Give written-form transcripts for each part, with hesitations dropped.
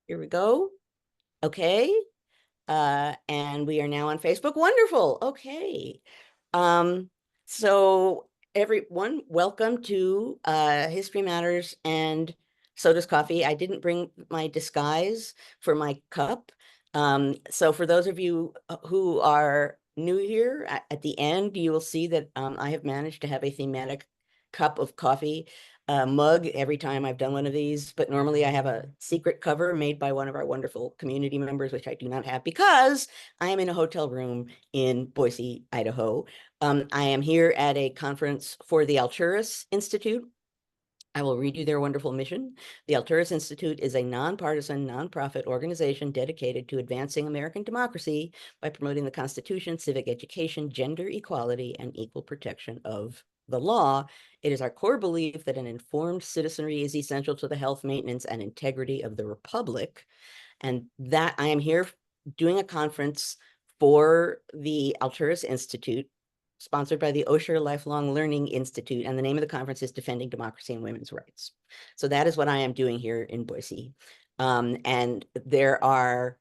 Here we go. Okay. And we are now on Facebook. Wonderful. Okay. Um, so everyone, welcome to History Matters and So Does Coffee. I didn't bring my disguise for my cup. So for those of you who are new here, at the end, you will see that I have managed to have a thematic cup of coffee mug every time I've done one of these, but normally I have a secret cover made by one of our wonderful community members, which I do not have because I am in a hotel room in Boise, Idaho. I am here at a conference for the Alturas Institute. I will read you their wonderful mission. The Alturas Institute is a nonpartisan, nonprofit organization dedicated to advancing American democracy by promoting the Constitution, civic education, gender equality, and equal protection of the law. It is our core belief that an informed citizenry is essential to the health, maintenance, and integrity of the Republic. And that I am here doing a conference for the Alturas Institute, sponsored by the Osher Lifelong Learning Institute. And the name of the conference is Defending Democracy and Women's Rights. So that is what I am doing here in Boise. And there are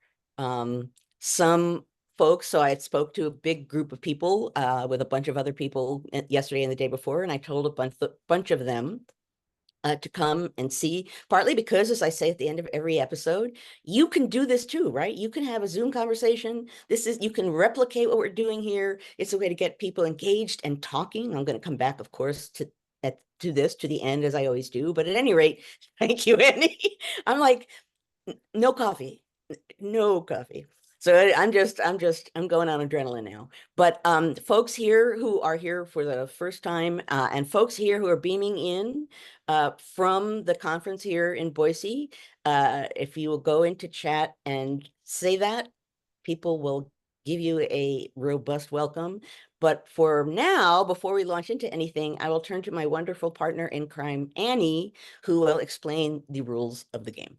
some folks. So I spoke to a big group of people with a bunch of other people yesterday and the day before, and I told a bunch of them to come and see, partly because, as I say at the end of every episode, you can do this too, right? You can have a Zoom conversation. You can replicate what we're doing here. It's a way to get people engaged and talking. I'm going to come back, of course, to the end, as I always do. But at any rate, thank you, Annie. I'm like, no coffee, no coffee. So I'm going on adrenaline now. But folks here who are here for the first time, and folks here who are beaming in from the conference here in Boise, if you will go into chat and say that, people will give you a robust welcome. But for now, before we launch into anything, I will turn to my wonderful partner in crime, Annie, who will explain the rules of the game.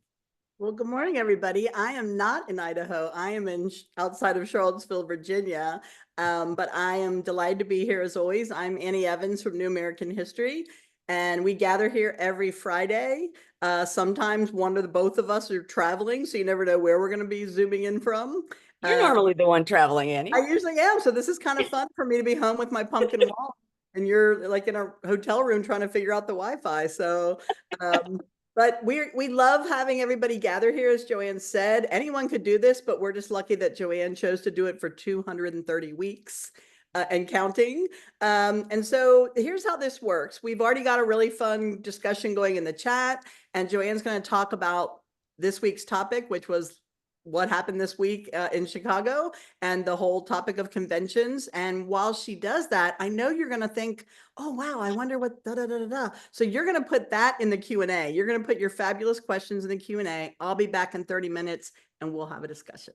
Well, good morning, everybody. I am not in Idaho. I am outside of Charlottesville, Virginia. But I am delighted to be here as always. I'm Annie Evans from New American History, and we gather here every Friday. Sometimes one or both of us are traveling, so you never know where we're going to be zooming in from. You're normally the one traveling, I Annie. usually am, so this is kind of fun for me to be home with my pumpkin wall, and you're like in a hotel room trying to figure out the Wi-Fi. So, but we love having everybody gather here, as Joanne said. Anyone could do this, but we're just lucky that Joanne chose to do it for 230 weeks. And counting. And so here's how this works. We've already got a really fun discussion going in the chat, and Joanne's going to talk about this week's topic, which was what happened this week in Chicago and the whole topic of conventions. And while she does that, I know you're going to think, oh, wow, I wonder what da da da da da. So you're going to put that in the Q&A. You're going to put your fabulous questions in the Q&A. I'll be back in 30 minutes and we'll have a discussion.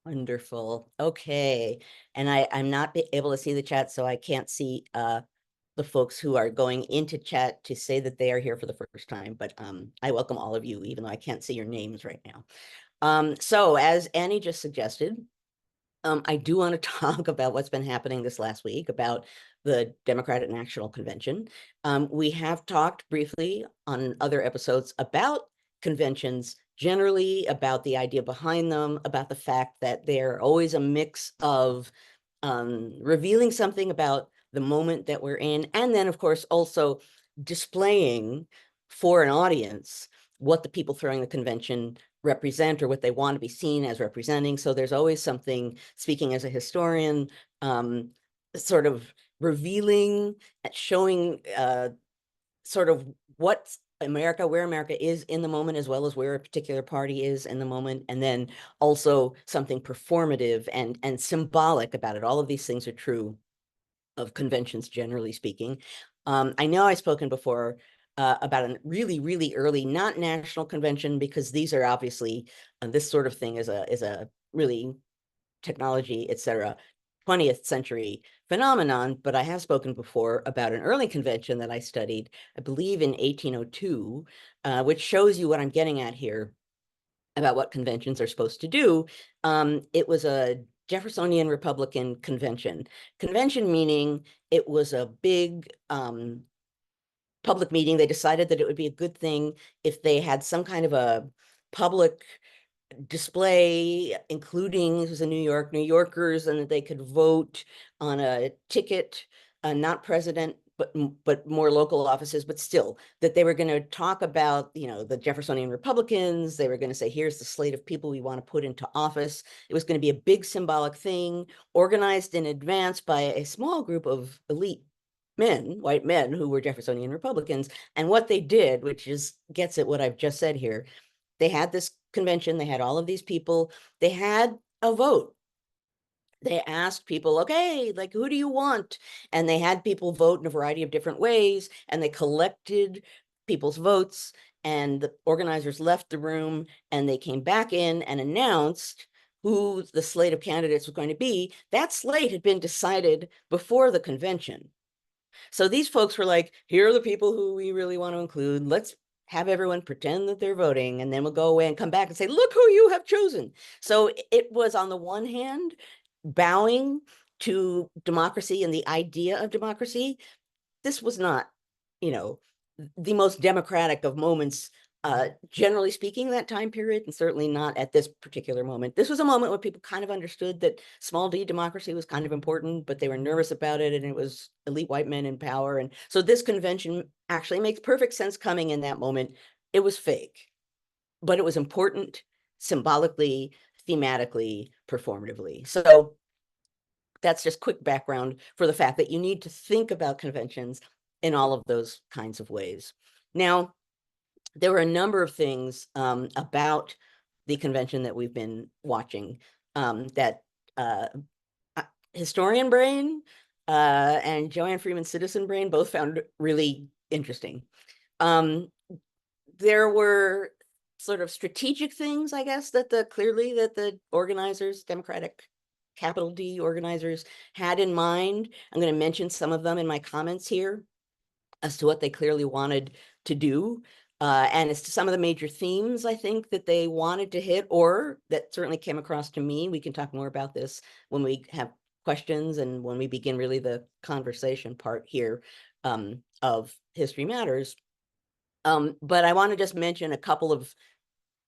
Wonderful. Okay. And I'm not able to see the chat, so I can't see the folks who are going into chat to say that they are here for the first time. But I welcome all of you, even though I can't see your names right now. So as Annie just suggested, I do want to talk about what's been happening this last week about the Democratic National Convention. We have talked briefly on other episodes about conventions, generally about the idea behind them, about the fact that they're always a mix of revealing something about the moment that we're in, and then, of course, also displaying for an audience what the people throwing the convention represent or what they want to be seen as representing. So there's always something, speaking as a historian, sort of revealing, showing sort of what where America is in the moment, as well as where a particular party is in the moment, and then also something performative and symbolic about it. All of these things are true of conventions, generally speaking. I know I've spoken before about a really, really early, not national convention, because these are obviously, this sort of thing is a really technology, etc., 20th century phenomenon, but I have spoken before about an early convention that I studied, I believe in 1802, which shows you what I'm getting at here about what conventions are supposed to do. It was a Jeffersonian Republican convention. Convention meaning it was a big public meeting, they decided that it would be a good thing if they had some kind of a public display, including, it was in New York, New Yorkers, and that they could vote on a ticket, not president, but more local offices, but still that they were going to talk about, the Jeffersonian Republicans. They were going to say, here's the slate of people we want to put into office. It was going to be a big symbolic thing organized in advance by a small group of elite men, white men who were Jeffersonian Republicans. And what they did, which is gets at what I've just said here, they had this convention, they had all of these people, they had a vote. They asked people, okay, like, who do you want? And they had people vote in a variety of different ways, and they collected people's votes, and the organizers left the room, and they came back in and announced who the slate of candidates was going to be. That slate had been decided before the convention. So these folks were like, here are the people who we really want to include. Let's have everyone pretend that they're voting, and then we'll go away and come back and say, look who you have chosen. So it was, on the one hand, bowing to democracy and the idea of democracy. This was not, you know, the most democratic of moments, generally speaking, that time period, and certainly not at this particular moment. This was a moment where people kind of understood that small d democracy was kind of important, but they were nervous about it, and it was elite white men in power. And so this convention actually makes perfect sense coming in that moment. It was fake, but it was important symbolically, thematically, performatively. So that's just quick background for the fact that you need to think about conventions in all of those kinds of ways. Now, there were a number of things about the convention that we've been watching that uh, historian brain and Joanne Freeman citizen brain both found really interesting. Um, there were sort of strategic things, I guess, that the organizers, Democratic capital D organizers, had in mind. I'm going to mention some of them in my comments here as to what they clearly wanted to do. And as to some of the major themes, I think, that they wanted to hit, or that certainly came across to me. We can talk more about this when we have questions and when we begin really the conversation part here of History Matters. But I want to just mention a couple of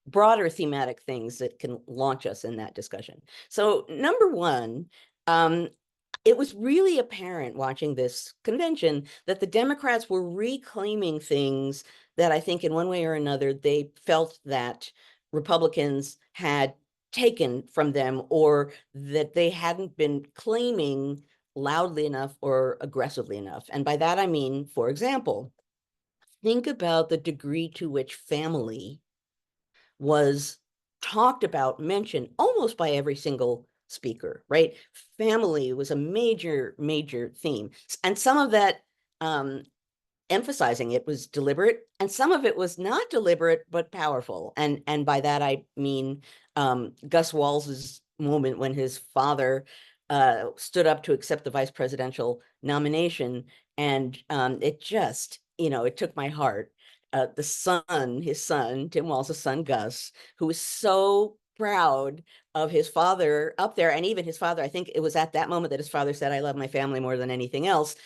broader thematic things that can launch us in that discussion. So number one, it was really apparent watching this convention that the Democrats were reclaiming things that I think in one way or another they felt that Republicans had taken from them, or that they hadn't been claiming loudly enough or aggressively enough. And by that I mean, for example, think about the degree to which family was talked about, mentioned almost by every single speaker, right? Family was a major, major theme. And some of that emphasizing it was deliberate, and some of it was not deliberate but powerful. And by that I mean Gus Walls's moment when his father stood up to accept the vice presidential nomination, and it just, it took my heart. His son, Tim Walls' son, Gus, who was so proud of his father up there. And even his father, I think it was at that moment that his father said, I love my family more than anything else.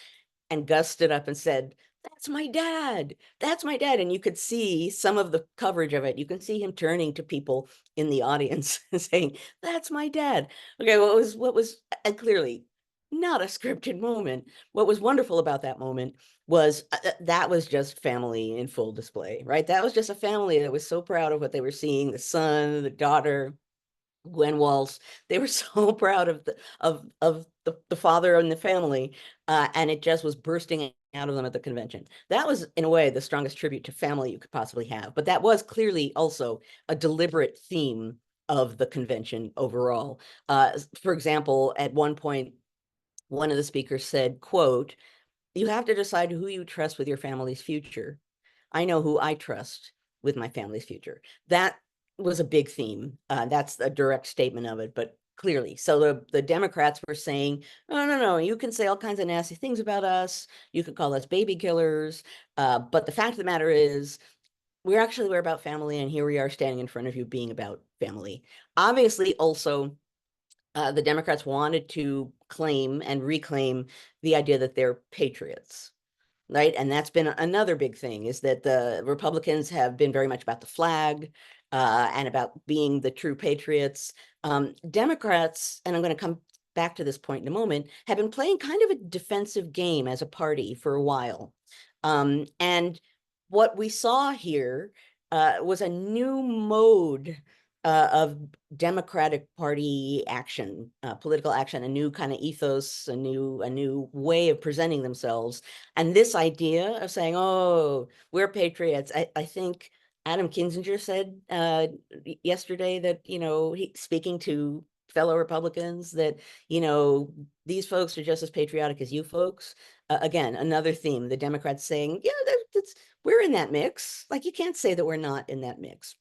And Gus stood up and said, that's my dad. That's my dad. And you could see some of the coverage of it. You can see him turning to people in the audience and saying, that's my dad. Okay, and clearly not a scripted moment. What was wonderful about that moment was that was just family in full display, right? That was just a family that was so proud of what they were seeing, the son, the daughter, Gwen Walsh. They were so proud of the father and the family, and it just was bursting out of them at the convention. That was, in a way, the strongest tribute to family you could possibly have. But that was clearly also a deliberate theme of the convention overall. For example, at one point, one of the speakers said, quote, you have to decide who you trust with your family's future. I know who I trust with my family's future. That was a big theme. That's a direct statement of it, but clearly. So the Democrats were saying, no, no, no, you can say all kinds of nasty things about us. You could call us baby killers. But the fact of the matter is, we're about family, and here we are standing in front of you being about family. Obviously, also, the Democrats wanted to claim and reclaim the idea that they're patriots. right? And that's been another big thing, is that the Republicans have been very much about the flag and about being the true patriots. Democrats, and I'm going to come back to this point in a moment, have been playing kind of a defensive game as a party for a while. And what we saw here was a new mode of Democratic Party action, political action, a new kind of ethos, a new way of presenting themselves. And this idea of saying, "Oh, we're patriots," I think Adam Kinzinger said yesterday that, speaking to fellow Republicans, that these folks are just as patriotic as you folks. Again, another theme: the Democrats saying, "Yeah, we're in that mix. Like, you can't say that we're not in that mix."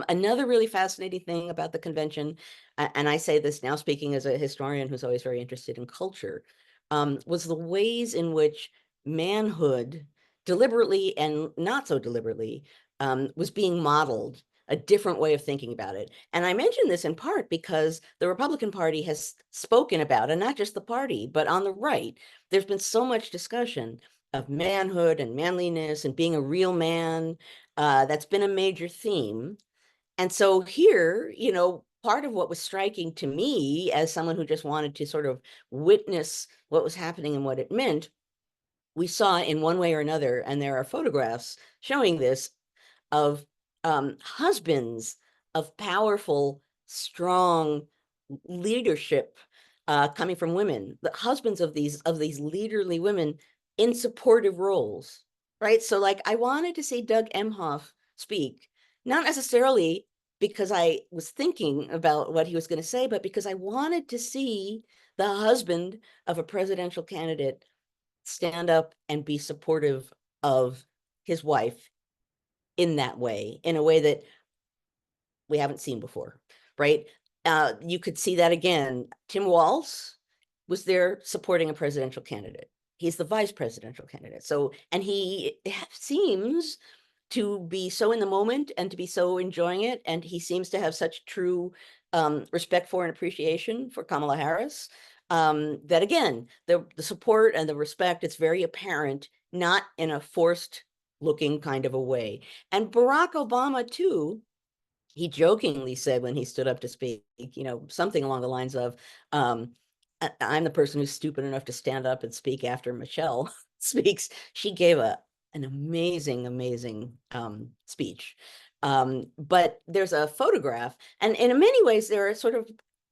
Another really fascinating thing about the convention, and I say this now speaking as a historian who's always very interested in culture, was the ways in which manhood, deliberately and not so deliberately, was being modeled, a different way of thinking about it. And I mention this in part because the Republican Party has spoken about, and not just the party, but on the right, there's been so much discussion of manhood and manliness and being a real man. That's been a major theme. And so here, part of what was striking to me as someone who just wanted to sort of witness what was happening and what it meant, we saw in one way or another, and there are photographs showing this, of husbands of powerful, strong leadership coming from women, the husbands of these leaderly women in supportive roles, right? So, like, I wanted to see Doug Emhoff speak, not necessarily because I was thinking about what he was going to say, but because I wanted to see the husband of a presidential candidate stand up and be supportive of his wife in that way, in a way that we haven't seen before, right? You could see that again. Tim Walz was there supporting a presidential candidate. He's the vice presidential candidate. So, and he seems to be so in the moment and to be so enjoying it. And he seems to have such true respect for and appreciation for Kamala Harris, that again, the support and the respect, it's very apparent, not in a forced looking kind of a way. And Barack Obama, too, he jokingly said when he stood up to speak, something along the lines of, I'm the person who's stupid enough to stand up and speak after Michelle speaks. She gave an amazing, amazing speech. But there's a photograph, and in many ways, there are sort of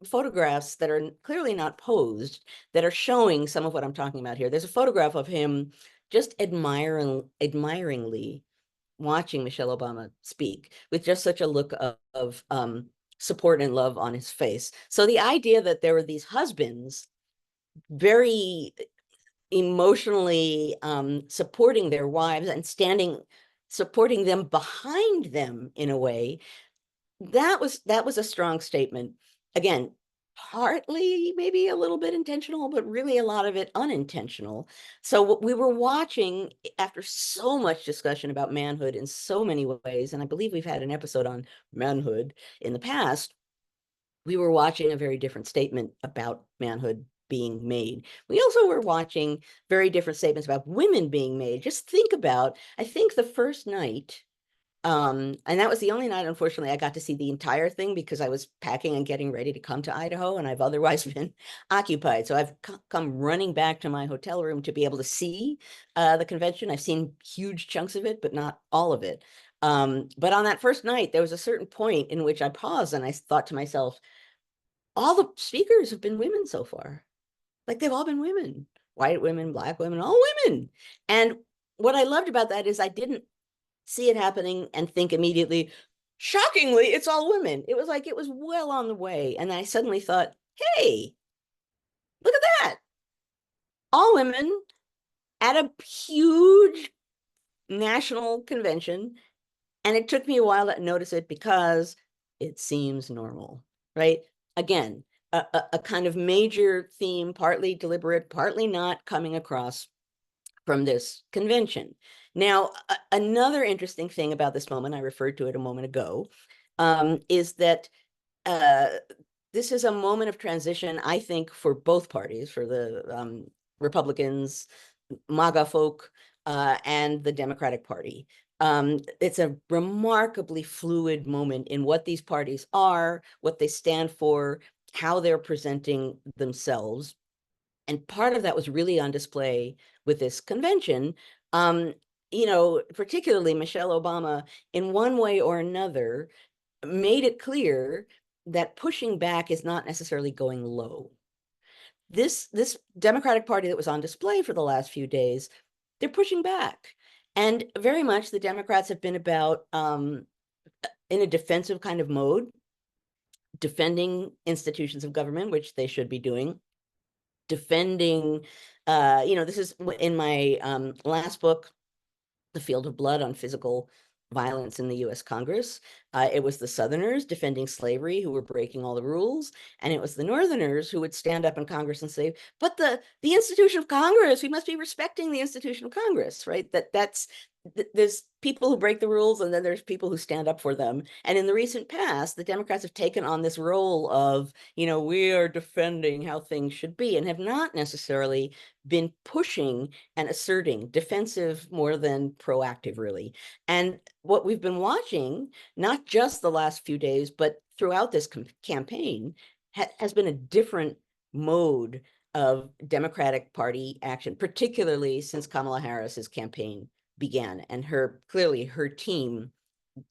photographs that are clearly not posed, that are showing some of what I'm talking about here. There's a photograph of him just admiringly watching Michelle Obama speak with just such a look of support and love on his face. So the idea that there were these husbands very emotionally supporting their wives and supporting them behind them in a way, that was a strong statement. Again, partly maybe a little bit intentional, but really a lot of it unintentional. So what we were watching, after so much discussion about manhood in so many ways, and I believe we've had an episode on manhood in the past, we were watching a very different statement about manhood being made. We also were watching very different statements about women being made. Just think about, I think the first night, and that was the only night, unfortunately, I got to see the entire thing because I was packing and getting ready to come to Idaho, and I've otherwise been occupied. So I've come running back to my hotel room to be able to see the convention. I've seen huge chunks of it, but not all of it. But on that first night, there was a certain point in which I paused and I thought to myself, all the speakers have been women so far. Like, they've all been women, white women, black women, all women. And what I loved about that is I didn't see it happening and think immediately, shockingly, it's all women. It was like it was well on the way. And I suddenly thought, hey, look at that. All women at a huge national convention. And it took me a while to notice it because it seems normal, right? Again, a kind of major theme, partly deliberate, partly not, coming across from this convention. Now, another interesting thing about this moment, I referred to it a moment ago, is that uh, this is a moment of transition, I think, for both parties, for the Republicans, MAGA folk, and the Democratic Party. It's a remarkably fluid moment in what these parties are, what they stand for, how they're presenting themselves. And part of that was really on display with this convention. Um, particularly Michelle Obama, in one way or another, made it clear that pushing back is not necessarily going low. This Democratic Party that was on display for the last few days, they're pushing back. And very much the Democrats have been about in a defensive kind of mode, defending institutions of government, which they should be doing, defending, this is in my last book, The Field of Blood on Physical Violence in the US Congress. It was the Southerners defending slavery who were breaking all the rules, and it was the Northerners who would stand up in Congress and say, but the institution of Congress, we must be respecting the institution of Congress, right? There's people who break the rules, and then there's people who stand up for them. And in the recent past, the Democrats have taken on this role of, we are defending how things should be, and have not necessarily been pushing and asserting, defensive more than proactive, really. And what we've been watching, not just the last few days, but throughout this campaign, has been a different mode of Democratic Party action, particularly since Kamala Harris's campaign began, and clearly her team,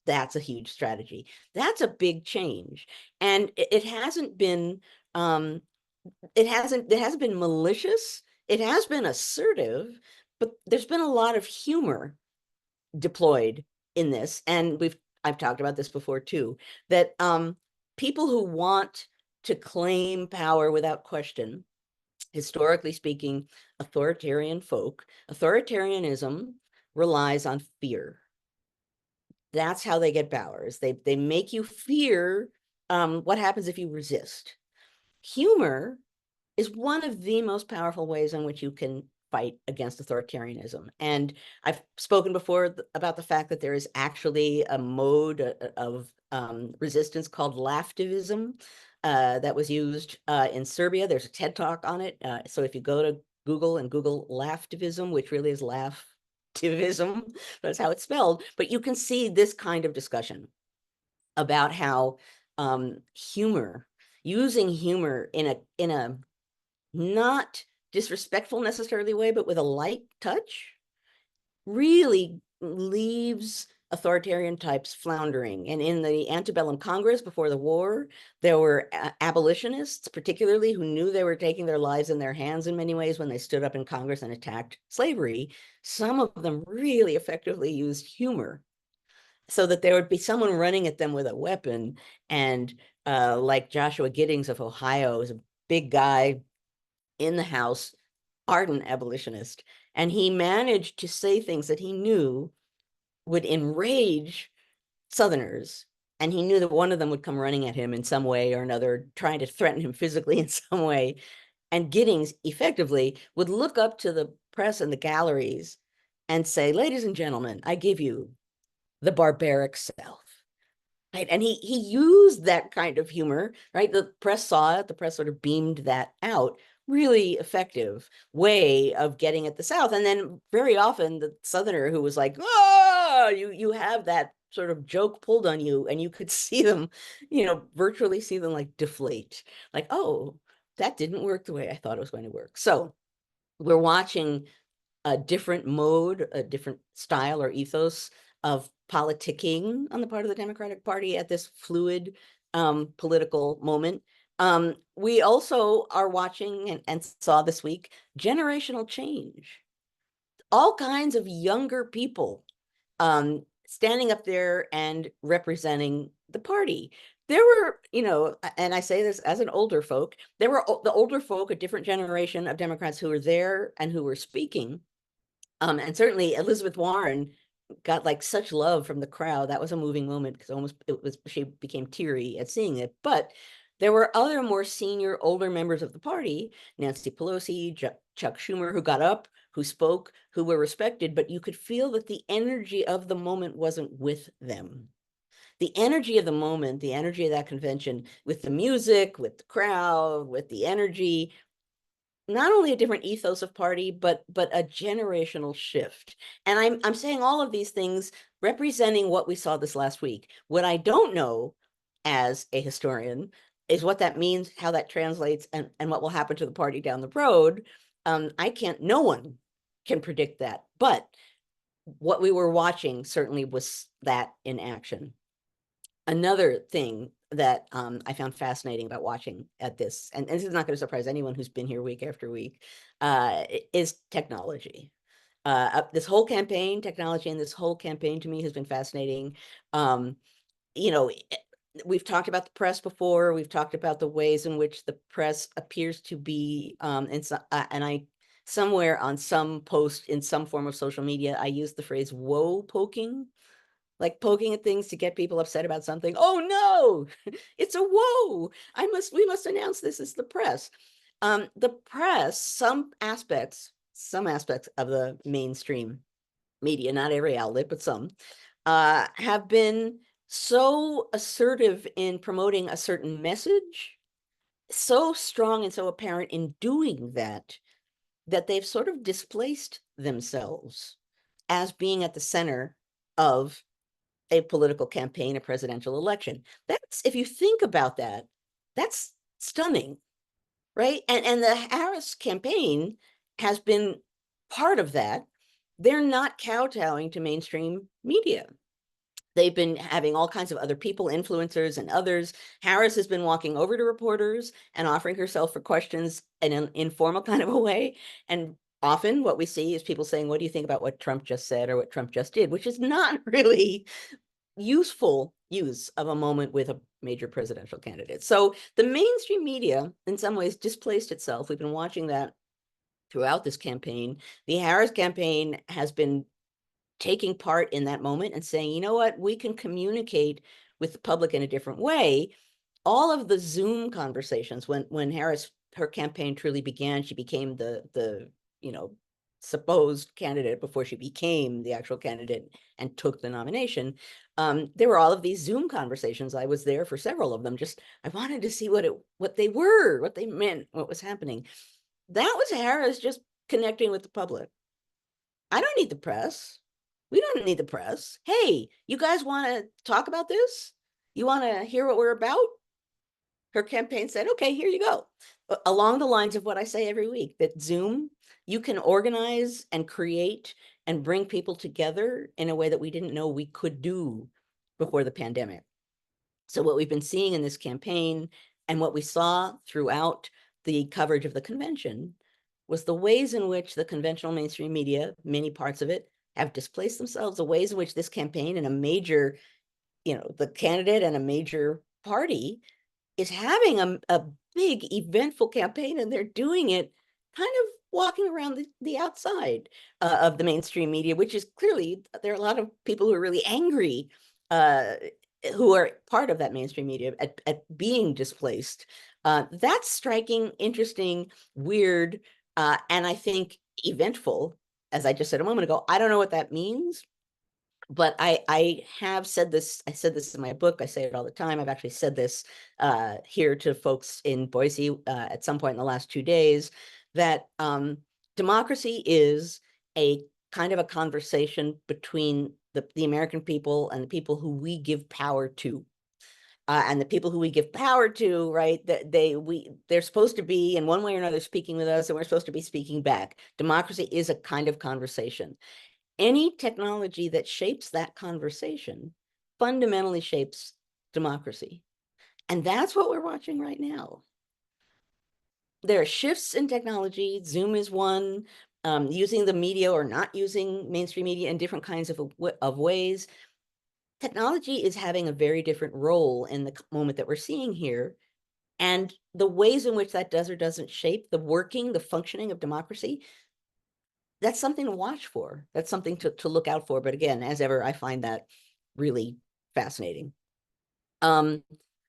that's a huge strategy. That's a big change. And it hasn't been it hasn't been malicious. It has been assertive, but there's been a lot of humor deployed in this. And I've talked about this before too, that people who want to claim power without question, historically speaking, authoritarianism relies on fear. That's how they get powers. They make you fear what happens if you resist. Humor is one of the most powerful ways in which you can fight against authoritarianism. And I've spoken before about the fact that there is actually a mode of resistance called laughtivism that was used in Serbia. There's a TED Talk on it. So if you go to Google and Google laughtivism, which really is laughtivism, that's how it's spelled, but you can see this kind of discussion about how humor, using humor in a not disrespectful necessarily way, but with a light touch, really leaves authoritarian types floundering. And in the antebellum Congress before the war, there were abolitionists, particularly, who knew they were taking their lives in their hands in many ways when they stood up in Congress and attacked slavery. Some of them really effectively used humor, so that there would be someone running at them with a weapon. And like Joshua Giddings of Ohio is a big guy in the House, ardent abolitionist, and he managed to say things that he knew would enrage Southerners. And he knew that one of them would come running at him in some way or another, trying to threaten him physically in some way. And Giddings effectively would look up to the press and the galleries and say, ladies and gentlemen, I give you the barbaric South. Right. And he used that kind of humor, right? The press saw it, the press sort of beamed that out. Really effective way of getting at the South. And then very often the Southerner who was like, oh, you have that sort of joke pulled on you, and you could see them, virtually see them like deflate. Like, oh, that didn't work the way I thought it was going to work. So we're watching a different mode, a different style or ethos of politicking on the part of the Democratic Party at this fluid political moment. We also are watching and saw this week generational change. All kinds of younger people standing up there and representing the party. There were, and I say this as an older folk, there were the older folk, a different generation of Democrats who were there and who were speaking. And certainly Elizabeth Warren got like such love from the crowd. That was a moving moment, because she became teary at seeing it. But there were other more senior, older members of the party, Nancy Pelosi, Chuck Schumer, who got up, who spoke, who were respected, but you could feel that the energy of the moment wasn't with them. The energy of the moment, the energy of that convention, with the music, with the crowd, with the energy, not only a different ethos of party, but a generational shift. And I'm saying all of these things representing what we saw this last week. What I don't know as a historian is what that means, how that translates, and what will happen to the party down the road. I can't, no one can predict that. But what we were watching certainly was that in action. Another thing that I found fascinating about watching at this, and this is not going to surprise anyone who's been here week after week, is technology. This whole campaign, technology, and this whole campaign to me has been fascinating. Um, you know, we've talked about the press before. We've talked about the ways in which the press appears to be, and I somewhere on some post in some form of social media, I used the phrase "woe poking," like poking at things to get people upset about something. Oh no, it's a woe. We must announce this as the press. The press, some aspects of the mainstream media, not every outlet, but some, have been so assertive in promoting a certain message, so strong and so apparent in doing that, that they've sort of displaced themselves as being at the center of a political campaign, a presidential election. That's, if you think about that, that's stunning, right? And the Harris campaign has been part of that. They're not kowtowing to mainstream media. They've been having all kinds of other people, influencers and others. Harris has been walking over to reporters and offering herself for questions in an informal kind of a way. And often what we see is people saying, what do you think about what Trump just said or what Trump just did, which is not really useful use of a moment with a major presidential candidate. So the mainstream media, in some ways, displaced itself. We've been watching that throughout this campaign. The Harris campaign has been taking part in that moment and saying, you know what, we can communicate with the public in a different way. All of the Zoom conversations, when Harris, her campaign truly began, she became the you know, supposed candidate before she became the actual candidate and took the nomination. There were all of these Zoom conversations. I was there for several of them. Just I wanted to see what they were, what they meant, what was happening. That was Harris just connecting with the public. I don't need the press. We don't need the press. Hey, you guys want to talk about this? You want to hear what we're about? Her campaign said, okay, here you go. Along the lines of what I say every week, that Zoom, you can organize and create and bring people together in a way that we didn't know we could do before the pandemic. So what we've been seeing in this campaign and what we saw throughout the coverage of the convention was the ways in which the conventional mainstream media, many parts of it, have displaced themselves, the ways in which this campaign and a major, the candidate and a major party is having a big eventful campaign, and they're doing it kind of walking around the outside of the mainstream media, which is clearly, there are a lot of people who are really angry, uh, who are part of that mainstream media at being displaced. That's striking, interesting, weird, and I think eventful. As I just said a moment ago, I don't know what that means, but I have said this. I said this in my book. I say it all the time. I've actually said this here to folks in Boise at some point in the last 2 days, that democracy is a kind of a conversation between the American people and the people who we give power to. And the people who we give power to, right? That they're supposed to be in one way or another speaking with us, and we're supposed to be speaking back. Democracy is a kind of conversation. Any technology that shapes that conversation fundamentally shapes democracy. And that's what we're watching right now. There are shifts in technology. Zoom is one, using the media or not using mainstream media in different kinds of ways. Technology is having a very different role in the moment that we're seeing here. And the ways in which that does or doesn't shape the working, the functioning of democracy, that's something to watch for. That's something to look out for. But again, as ever, I find that really fascinating. Um,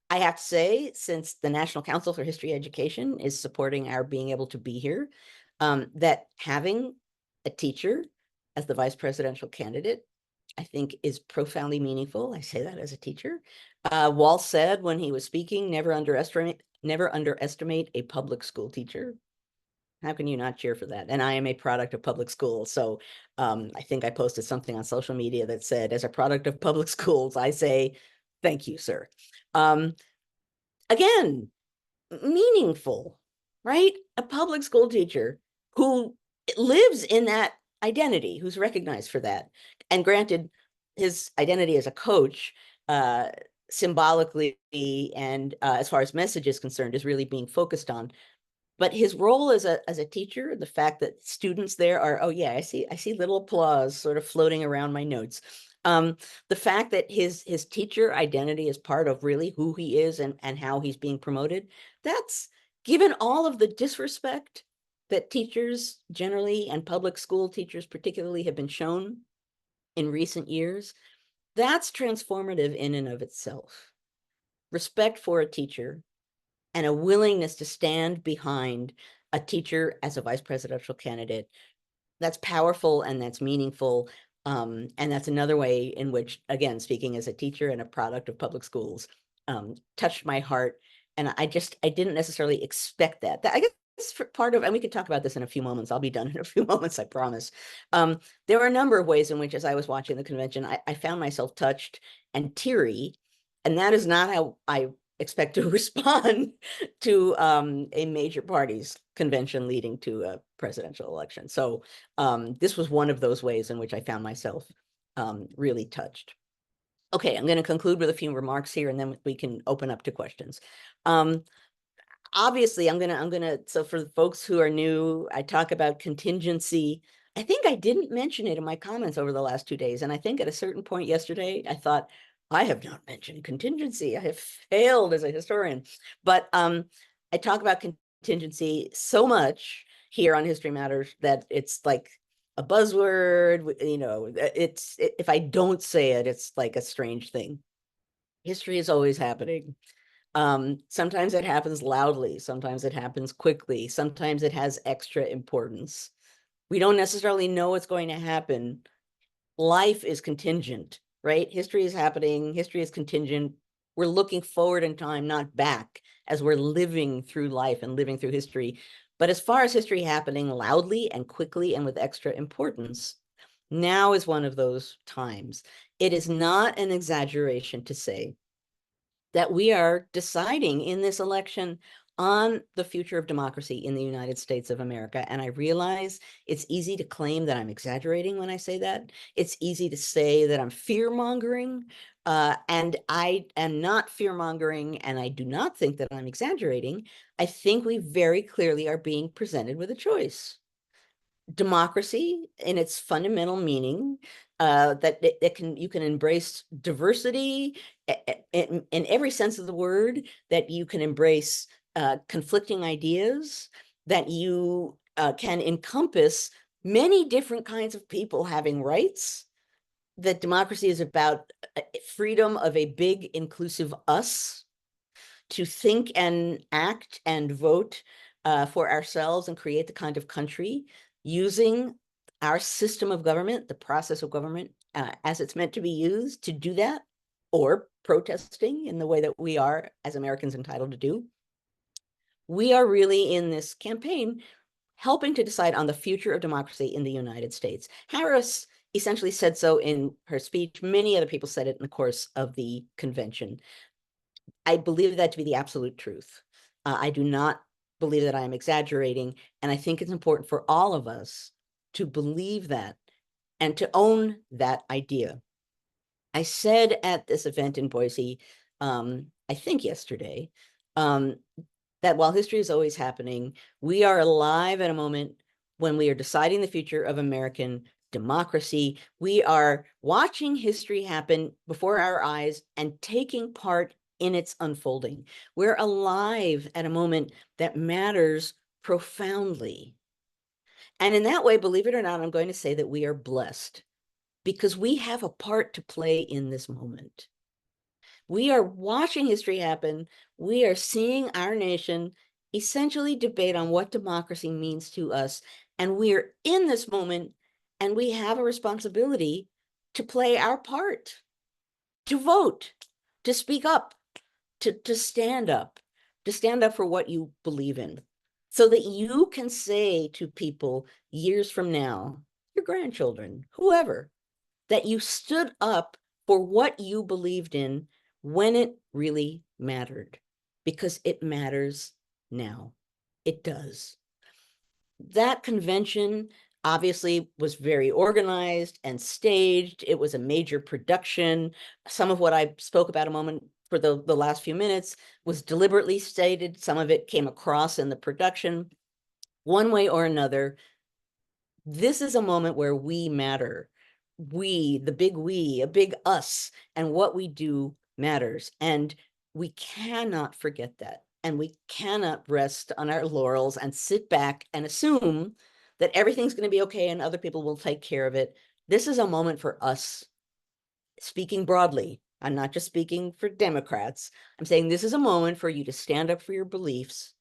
I have to say, since the National Council for History Education is supporting our being able to be here, that having a teacher as the vice presidential candidate, I think is profoundly meaningful. I say that as a teacher. Wall said when he was speaking, never underestimate a public school teacher. How can you not cheer for that? And I am a product of public schools. So I think I posted something on social media that said, as a product of public schools, I say, thank you, sir. Again, meaningful, right? A public school teacher who lives in that identity, who's recognized for that. And granted, his identity as a coach, uh, symbolically and as far as message is concerned, is really being focused on. But his role as a teacher, the fact that students there are, oh yeah, I see little applause sort of floating around my notes. Um, the fact that his teacher identity is part of really who he is and how he's being promoted, that's given all of the disrespect that teachers generally and public school teachers particularly have been shown in recent years, that's transformative in and of itself. Respect for a teacher and a willingness to stand behind a teacher as a vice presidential candidate, that's powerful and that's meaningful. And that's another way in which, again, speaking as a teacher and a product of public schools, touched my heart. And I didn't necessarily expect that. I guess for part of, and we can talk about this in a few moments. I'll be done in a few moments, I promise. There were a number of ways in which, as I was watching the convention, I found myself touched and teary. And that is not how I expect to respond to a major party's convention leading to a presidential election. So this was one of those ways in which I found myself really touched. Okay, I'm going to conclude with a few remarks here, and then we can open up to questions. Obviously, so for the folks who are new, I talk about contingency. I think I didn't mention it in my comments over the last 2 days. And I think at a certain point yesterday, I thought, I have not mentioned contingency. I have failed as a historian. But I talk about contingency so much here on History Matters that it's like a buzzword. If I don't say it, it's like a strange thing. History is always happening. Sometimes it happens loudly, sometimes it happens quickly, sometimes it has extra importance. We don't necessarily know what's going to happen. Life is contingent, right? History is happening, history is contingent. We're looking forward in time, not back, as we're living through life and living through history. But as far as history happening loudly and quickly and with extra importance, now is one of those times. It is not an exaggeration to say that we are deciding in this election on the future of democracy in the United States of America. And I realize it's easy to claim that I'm exaggerating when I say that. It's easy to say that I'm fear-mongering, and I am not fear-mongering, and I do not think that I'm exaggerating. I think we very clearly are being presented with a choice. Democracy in its fundamental meaning, that you can embrace diversity in every sense of the word, that you can embrace conflicting ideas, that you can encompass many different kinds of people having rights, that democracy is about freedom of a big inclusive us to think and act and vote for ourselves and create the kind of country using our system of government, the process of government, as it's meant to be used to do that, or protesting in the way that we are as Americans entitled to do. We are really in this campaign helping to decide on the future of democracy in the United States. Harris essentially said so in her speech. Many other people said it in the course of the convention. I believe that to be the absolute truth. I do not believe that I am exaggerating. And I think it's important for all of us to believe that and to own that idea. I said at this event in Boise, I think yesterday, that while history is always happening, we are alive at a moment when we are deciding the future of American democracy. We are watching history happen before our eyes and taking part in its unfolding. We're alive at a moment that matters profoundly. And in that way, believe it or not, I'm going to say that we are blessed because we have a part to play in this moment. We are watching history happen. We are seeing our nation essentially debate on what democracy means to us. And we are in this moment, and we have a responsibility to play our part, to vote, to speak up, to stand up for what you believe in. so that you can say to people years from now, your grandchildren, whoever, that you stood up for what you believed in when it really mattered, because it matters now. It does. That convention obviously was very organized and staged. It was a major production. Some of what I spoke about a moment for the last few minutes was deliberately stated. Some of it came across in the production. One way or another, this is a moment where we matter. We, the big we, a big us, and what we do matters. And we cannot forget that. And we cannot rest on our laurels and sit back and assume that everything's going to be okay and other people will take care of it. This is a moment for us, speaking broadly. I'm not just speaking for Democrats. I'm saying this is a moment for you to stand up for your beliefs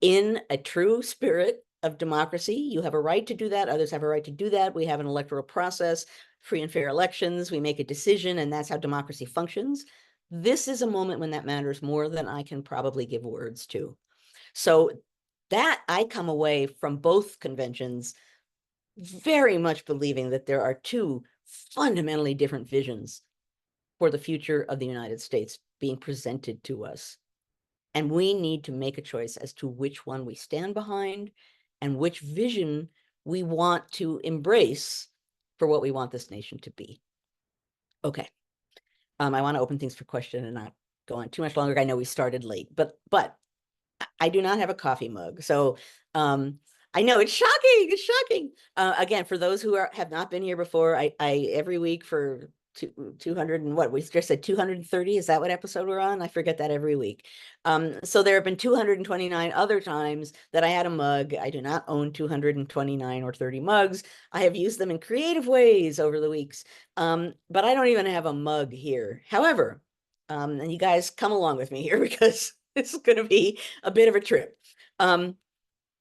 in a true spirit of democracy. You have a right to do that. Others have a right to do that. We have an electoral process, free and fair elections. We make a decision, and that's how democracy functions. This is a moment when that matters more than I can probably give words to. So that I come away from both conventions very much believing that there are two fundamentally different visions for the future of the United States being presented to us. And we need to make a choice as to which one we stand behind and which vision we want to embrace for what we want this nation to be. Okay. I want to open things for question and not go on too much longer. I know we started late, but I do not have a coffee mug. So I know it's shocking. It's shocking. Again, for those who have not been here before, I every week for 200 and what we just said 230. Is that what episode we're on? I forget that every week. So there have been 229 other times that I had a mug. I do not own 229 or 30 mugs. I have used them in creative ways over the weeks. But I don't even have a mug here. However, and you guys come along with me here because this is going to be a bit of a trip.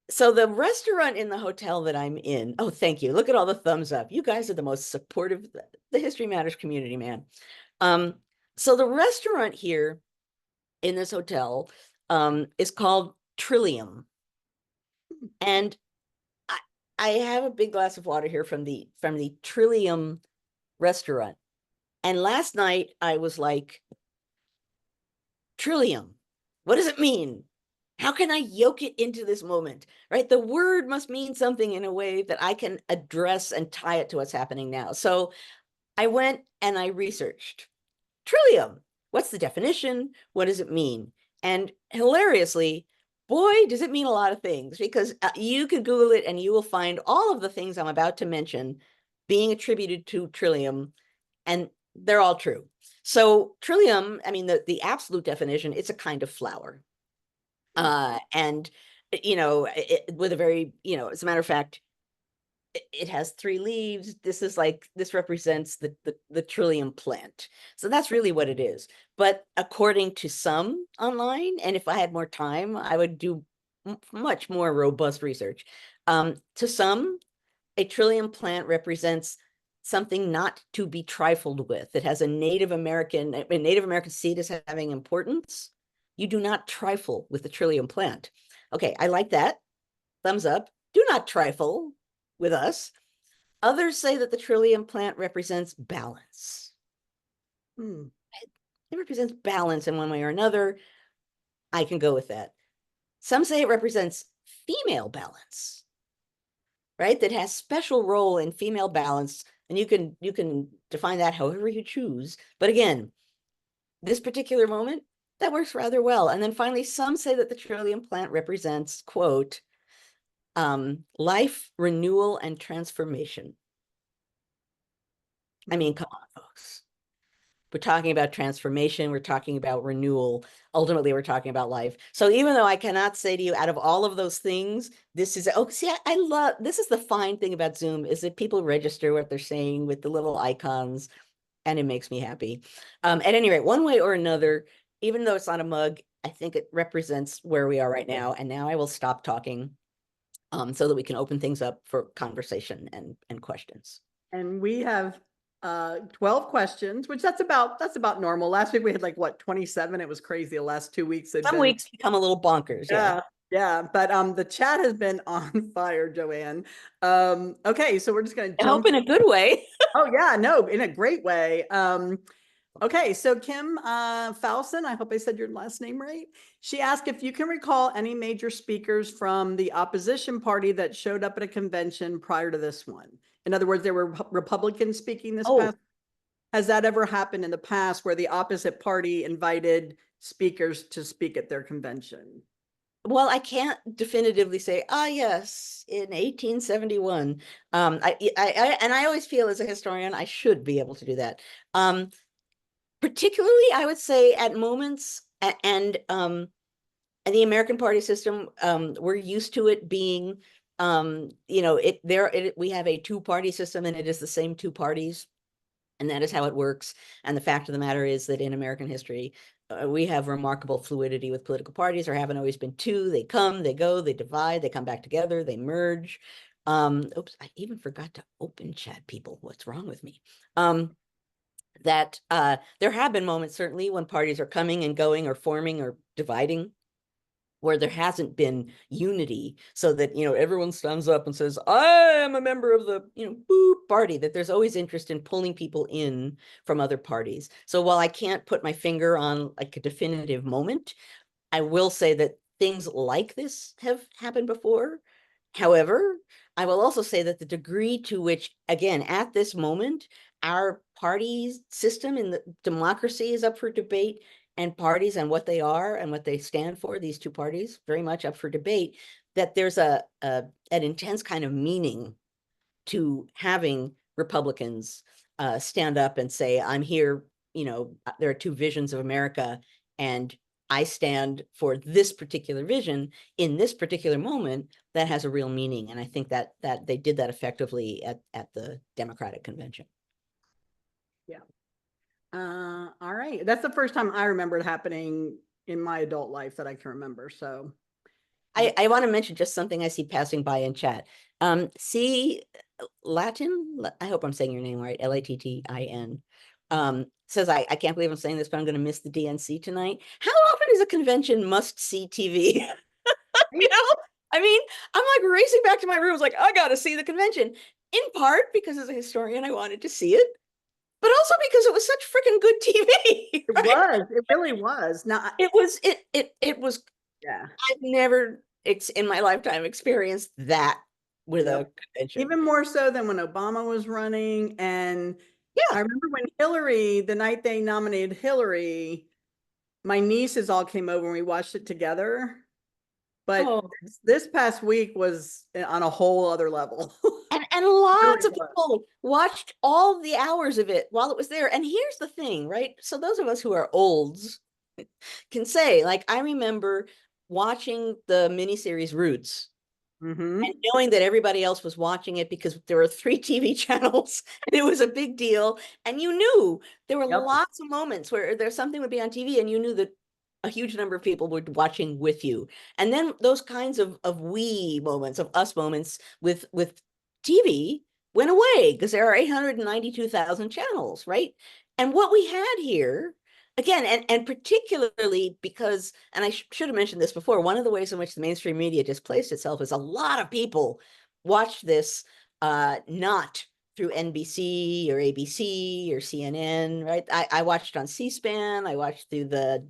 So the restaurant in the hotel that I'm in, oh, thank you. Look at all the thumbs up. You guys are the most supportive, the History Matters community, man. Um, so the restaurant here in this hotel is called Trillium. And I, I have a big glass of water here from the Trillium restaurant. And last night I was like, Trillium, what does it mean? How can I yoke it into this moment, right? The word must mean something in a way that I can address and tie it to what's happening now. So I went and I researched Trillium. What's the definition? What does it mean? And hilariously, boy, does it mean a lot of things, because you could Google it and you will find all of the things I'm about to mention being attributed to Trillium, and they're all true. So Trillium, I mean, the absolute definition, it's a kind of flower. And with a very, as a matter of fact, it has three leaves. This represents the Trillium plant. So that's really what it is. But according to some online, and if I had more time, I would do much more robust research. To some, a Trillium plant represents something not to be trifled with. It has a Native American seed as having importance. You do not trifle with the Trillium plant. Okay, I like that. Thumbs up. Do not trifle with us. Others say that the Trillium plant represents balance. It represents balance in one way or another. I can go with that. Some say it represents female balance, right? That has special role in female balance, and you can define that however you choose. But again, this particular moment, that works rather well. And then finally, some say that the Trillium plant represents, quote, life, renewal, and transformation. I mean, come on, folks. We're talking about transformation. We're talking about renewal. Ultimately, we're talking about life. So even though I cannot say to you out of all of those things, this is, oh, see, I love, this is the fine thing about Zoom is that people register what they're saying with the little icons, and it makes me happy. At any rate, one way or another, even though it's not a mug, I think it represents where we are right now. And now I will stop talking so that we can open things up for conversation and questions. And we have 12 questions, which that's about normal. Last week we had like what, 27. It was crazy. The last 2 weeks had Some been, weeks become a little bonkers. Yeah. Yeah, but the chat has been on fire, Joanne. Okay, so we're just gonna I hope jump. in a good way. Oh yeah, no, in a great way. Okay, so Kim Fowson, I hope I said your last name right. She asked if you can recall any major speakers from the opposition party that showed up at a convention prior to this one. In other words, there were Republicans speaking this Oh, past. Has that ever happened in the past where the opposite party invited speakers to speak at their convention? well, I can't definitively say, ah, yes, in 1871. And I always feel as a historian, I should be able to do that. Particularly, I would say at moments and the American party system, we're used to it being, we have a two-party system and it is the same two parties. And that is how it works. And the fact of the matter is that in American history, we have remarkable fluidity with political parties. There haven't always been two. They come, they go, they divide, they come back together, they merge. Oops, I even forgot to open chat, people. What's wrong with me? That there have been moments, certainly, when parties are coming and going or forming or dividing, where there hasn't been unity, so that everyone stands up and says, I am a member of the boop party, that there's always interest in pulling people in from other parties. So while I can't put my finger on like a definitive moment, I will say that things like this have happened before. However, I will also say that the degree to which, again, at this moment, our party system in the democracy is up for debate, and parties and what they are and what they stand for, these two parties, very much up for debate, that there's an intense kind of meaning to having Republicans stand up and say, I'm here, there are two visions of America, and I stand for this particular vision in this particular moment that has a real meaning. And I think that they did that effectively at the Democratic convention. Yeah. All right. That's the first time I remember it happening in my adult life that I can remember. So, I want to mention just something I see passing by in chat. See Latin, I hope I'm saying your name right, Lattin. Says, I can't believe I'm saying this, but I'm going to miss the DNC tonight. How often is a convention must see TV? You know, I mean, I'm like racing back to my room. I was like, I got to see the convention. In part because as a historian, I wanted to see it, but also because it was such freaking good TV, it right? was. It really was. Now, It was. yeah. I've never in my lifetime experienced that with Yep. a convention. Even more so than when Obama was running. And I Yeah. remember when Hillary, the night they nominated Hillary, my nieces all came over and we watched it together. But Oh, this past week was on a whole other level. and Really lots of was. people watched all the hours of it while it was there. And here's the thing, right? So those of us who are olds can say, like, I remember watching the miniseries Roots and Mm-hmm. knowing that everybody else was watching it because there were three TV channels and it was a big deal. And you knew there were Yep. lots of moments where there's something would be on TV and you knew that a huge number of people were watching with you. And then those kinds of we moments, of us moments with TV went away because there are 892,000 channels, right? And what we had here, again, and particularly because, and I should have mentioned this before, one of the ways in which the mainstream media displaced itself is a lot of people watched this not through NBC or ABC or CNN, right? I watched on C-SPAN. I watched through the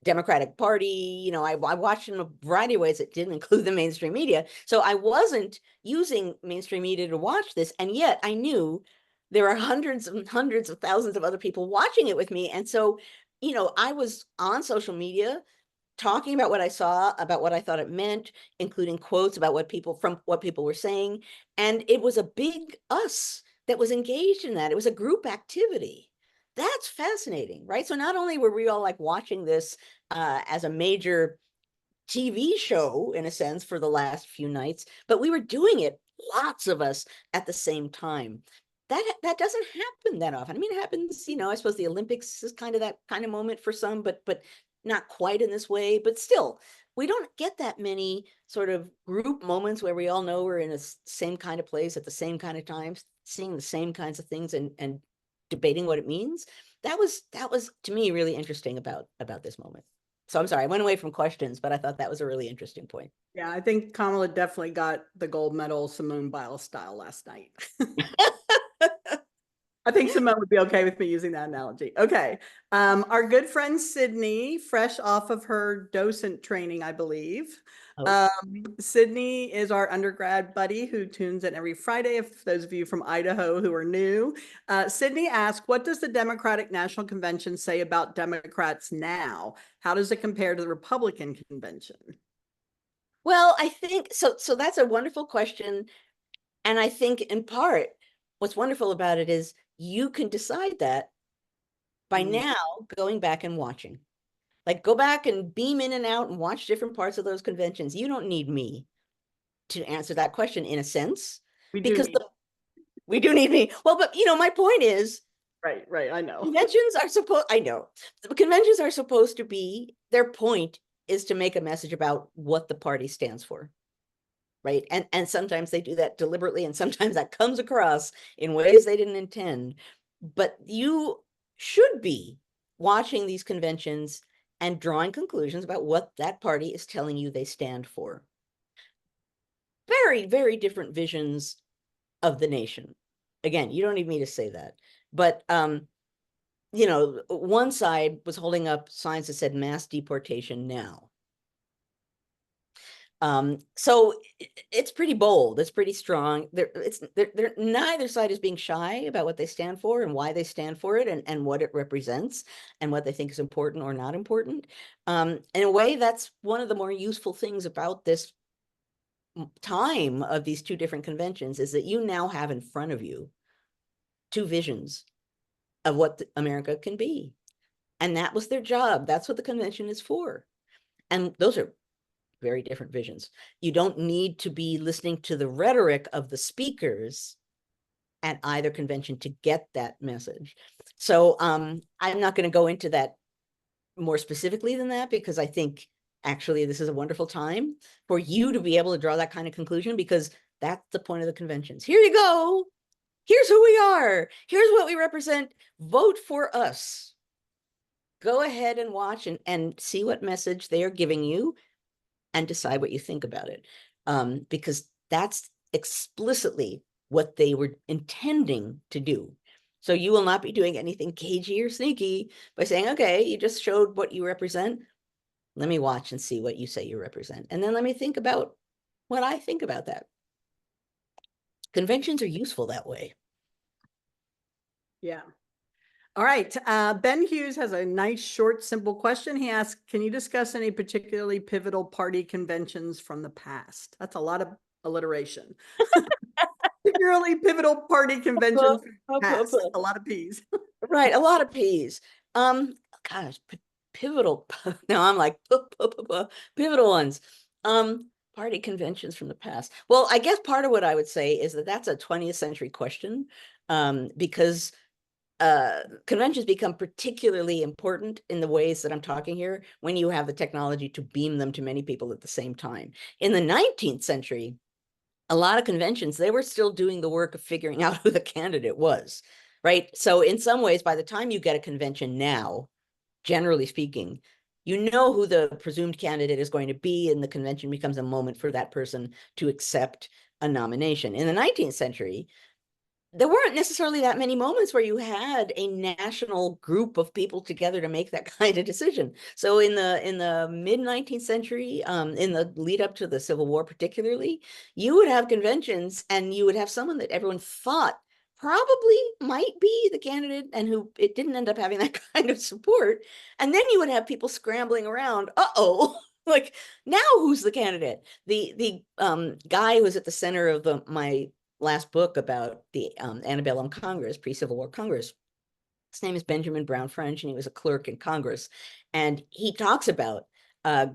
Democratic Party. I watched in a variety of ways that didn't include the mainstream media. So I wasn't using mainstream media to watch this, and yet I knew there are hundreds and hundreds of thousands of other people watching it with me. And so, I was on social media talking about what I saw, about what I thought it meant, including quotes about what people were saying. And it was a big us that was engaged in that. It was a group activity. That's fascinating, right? So not only were we all like watching this as a major TV show in a sense for the last few nights, but we were doing it, lots of us at the same time. That doesn't happen that often. I mean, it happens, I suppose the Olympics is kind of that kind of moment for some, but not quite in this way. But still, we don't get that many sort of group moments where we all know we're in a same kind of place at the same kind of times, seeing the same kinds of things and debating what it means. That was to me really interesting about this moment. So I'm sorry, I went away from questions, but I thought that was a really interesting point. Yeah, I think Kamala definitely got the gold medal Simone Biles style last night. I think Simone would be okay with me using that analogy. Okay. Our good friend Sydney, fresh off of her docent training, I believe. Oh, Sydney is our undergrad buddy who tunes in every Friday. If those of you from Idaho who are new, Sydney asked, what does the Democratic National Convention say about Democrats now? How does it compare to the Republican convention? well, I think so. So that's a wonderful question. And I think in part, what's wonderful about it is you can decide that by Mm, now going back and watching. Like go back and beam in and out and watch different parts of those conventions. You don't need me to answer that question in a sense, we do because need, we do need me. Well, but my point is right, right. I know. conventions are supposed, I know, the conventions are supposed to be, their point is to make a message about what the party stands for. Right. And sometimes they do that deliberately, and sometimes that comes across in ways they didn't intend. But you should be watching these conventions and drawing conclusions about what that party is telling you they stand for. Very, very different visions of the nation. Again, you don't need me to say that. But one side was holding up signs that said mass deportation now. So it's pretty bold. It's pretty strong. They're neither side is being shy about what they stand for and why they stand for it, and what it represents and what they think is important or not important. In a way, that's one of the more useful things about this time of these two different conventions, is that you now have in front of you two visions of what America can be. And that was their job. That's what the convention is for. And those are very different visions. You don't need to be listening to the rhetoric of the speakers at either convention to get that message. So I'm not going to go into that more specifically than that, because I think actually this is a wonderful time for you to be able to draw that kind of conclusion, because that's the point of the conventions. Here you go. Here's who we are. Here's what we represent. Vote for us. Go ahead and watch and see what message they are giving you and decide what you think about it. Because that's explicitly what they were intending to do. So you will not be doing anything cagey or sneaky by saying, okay, you just showed what you represent. Let me watch and see what you say you represent. And then let me think about what I think about that. Conventions are useful that way. Yeah. All right. Ben Hughes has a nice, short, simple question. He asks, can you discuss any particularly pivotal party conventions from the past? That's a lot of alliteration. Particularly pivotal party conventions from the past. That's a lot of P's. Right, a lot of P's. Gosh, pivotal. Now I'm like pivotal ones. Party conventions from the past. Well, I guess part of what I would say is that that's a 20th century question, because conventions become particularly important in the ways that I'm talking here when you have the technology to beam them to many people at the same time. In the 19th century, a lot of conventions, they were still doing the work of figuring out who the candidate was, right? So in some ways, by the time you get a convention now, generally speaking, you know who the presumed candidate is going to be, and the convention becomes a moment for that person to accept a nomination. In the 19th century, there weren't necessarily that many moments where you had a national group of people together to make that kind of decision. So in the mid 19th century, in the lead up to the Civil War particularly, you would have conventions and you would have someone that everyone thought probably might be the candidate, and who it didn't end up having that kind of support. And then you would have people scrambling around, uh-oh, like now who's the candidate? The guy who was at the center of my last book about the antebellum Congress, pre-Civil War Congress. His name is Benjamin Brown French, and he was a clerk in Congress. And he talks about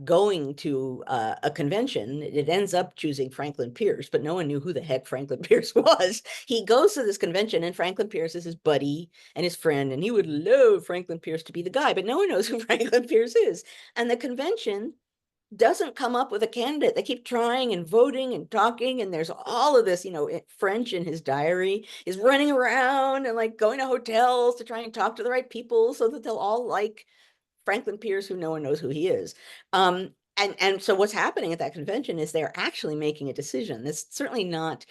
going to a convention. It ends up choosing Franklin Pierce, but no one knew who the heck Franklin Pierce was. He goes to this convention, and Franklin Pierce is his buddy and his friend, and he would love Franklin Pierce to be the guy, but no one knows who Franklin Pierce is. And the convention doesn't come up with a candidate. They keep trying and voting and talking, and there's all of this, French in his diary is running around and like going to hotels to try and talk to the right people so that they'll all like Franklin Pierce, who no one knows who he is. And so what's happening at that convention is they're actually making a decision. It's certainly not,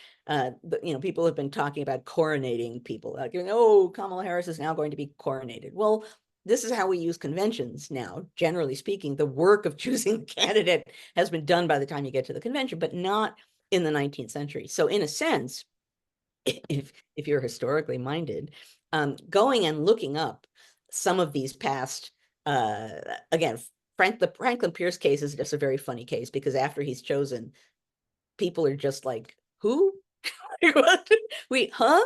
people have been talking about coronating people, like, oh, Kamala Harris is now going to be coronated. Well, this is how we use conventions now. Generally speaking, the work of choosing the candidate has been done by the time you get to the convention, but not in the 19th century. So in a sense, if you're historically minded, going and looking up some of these past, again, the Franklin Pierce case is just a very funny case because after he's chosen, people are just like, who? Wait, huh?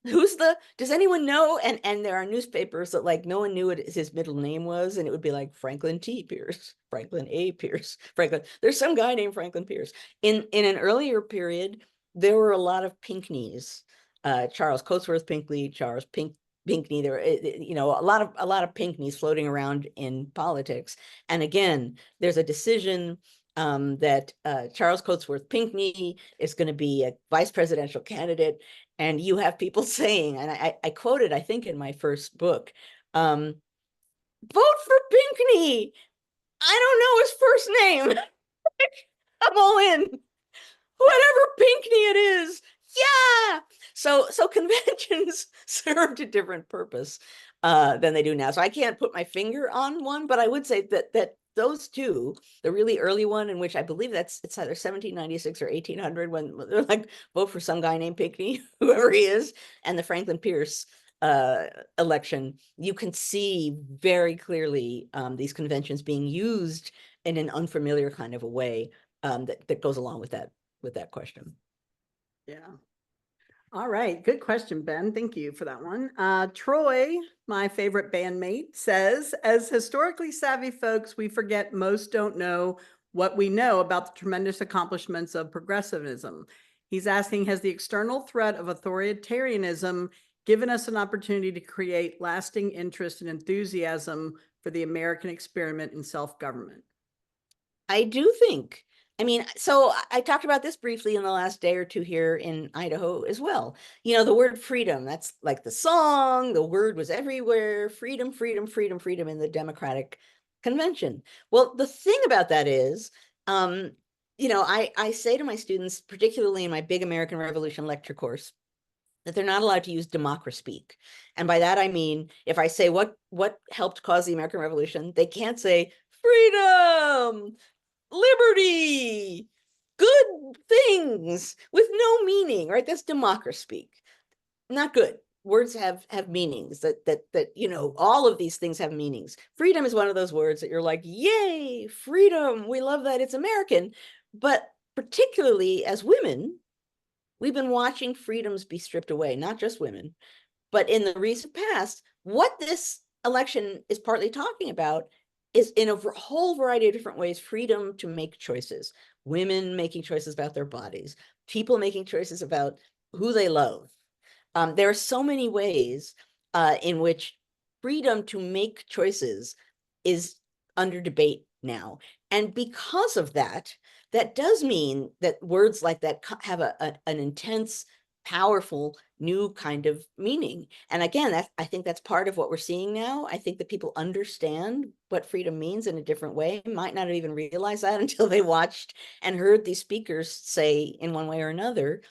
Does anyone know? And there are newspapers that like no one knew what his middle name was, and it would be like Franklin T. Pierce, Franklin A. Pierce, Franklin. There's some guy named Franklin Pierce. In an earlier period, there were a lot of Pinckneys, Charles Cotesworth Pinckney, Pinckney. There were, a lot of Pinckneys floating around in politics. And again, there's a decision that Charles Cotesworth Pinckney is going to be a vice presidential candidate. And you have people saying, and I quoted, I think, in my first book, vote for Pinckney. I don't know his first name. I'm all in. Whatever Pinckney it is. Yeah. So conventions served a different purpose than they do now. So I can't put my finger on one, but I would say that those two, the really early one, in which I believe it's either 1796 or 1800, when they're like, vote for some guy named Pinckney, whoever he is, and the Franklin Pierce election, you can see very clearly these conventions being used in an unfamiliar kind of a way that goes along with that question. Yeah. All right. Good question, Ben. Thank you for that one. Troy, my favorite bandmate, says, as historically savvy folks, we forget most don't know what we know about the tremendous accomplishments of progressivism. He's asking, has the external threat of authoritarianism given us an opportunity to create lasting interest and enthusiasm for the American experiment in self-government? I do think. I mean, so I talked about this briefly in the last day or two here in Idaho as well. The word freedom, that's like the song, the word was everywhere, freedom, freedom, freedom, freedom in the Democratic Convention. Well, the thing about that is, I say to my students, particularly in my Big American Revolution lecture course, that they're not allowed to use democraspeak. And by that, I mean, if I say what helped cause the American Revolution, they can't say freedom, liberty, good things with no meaning, right? That's democraspeak. Not good. Words have meanings that all of these things have meanings. Freedom is one of those words that you're like, yay, freedom. We love that. It's American. But particularly as women, we've been watching freedoms be stripped away, not just women, but in the recent past, what this election is partly talking about is, in a whole variety of different ways, freedom to make choices, women making choices about their bodies, people making choices about who they love. There are so many ways in which freedom to make choices is under debate now. And because of that, that does mean that words like that have an intense, powerful, new kind of meaning. And again, I think that's part of what we're seeing now. I think that people understand what freedom means in a different way, might not have even realized that until they watched and heard these speakers say in one way or another,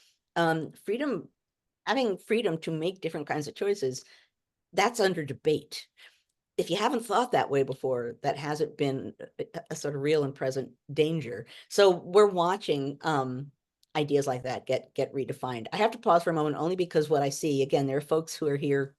freedom, having freedom to make different kinds of choices, that's under debate. If you haven't thought that way before, that hasn't been a sort of real and present danger. So we're watching ideas like that get redefined. I have to pause for a moment only because what I see, again, there are folks who are here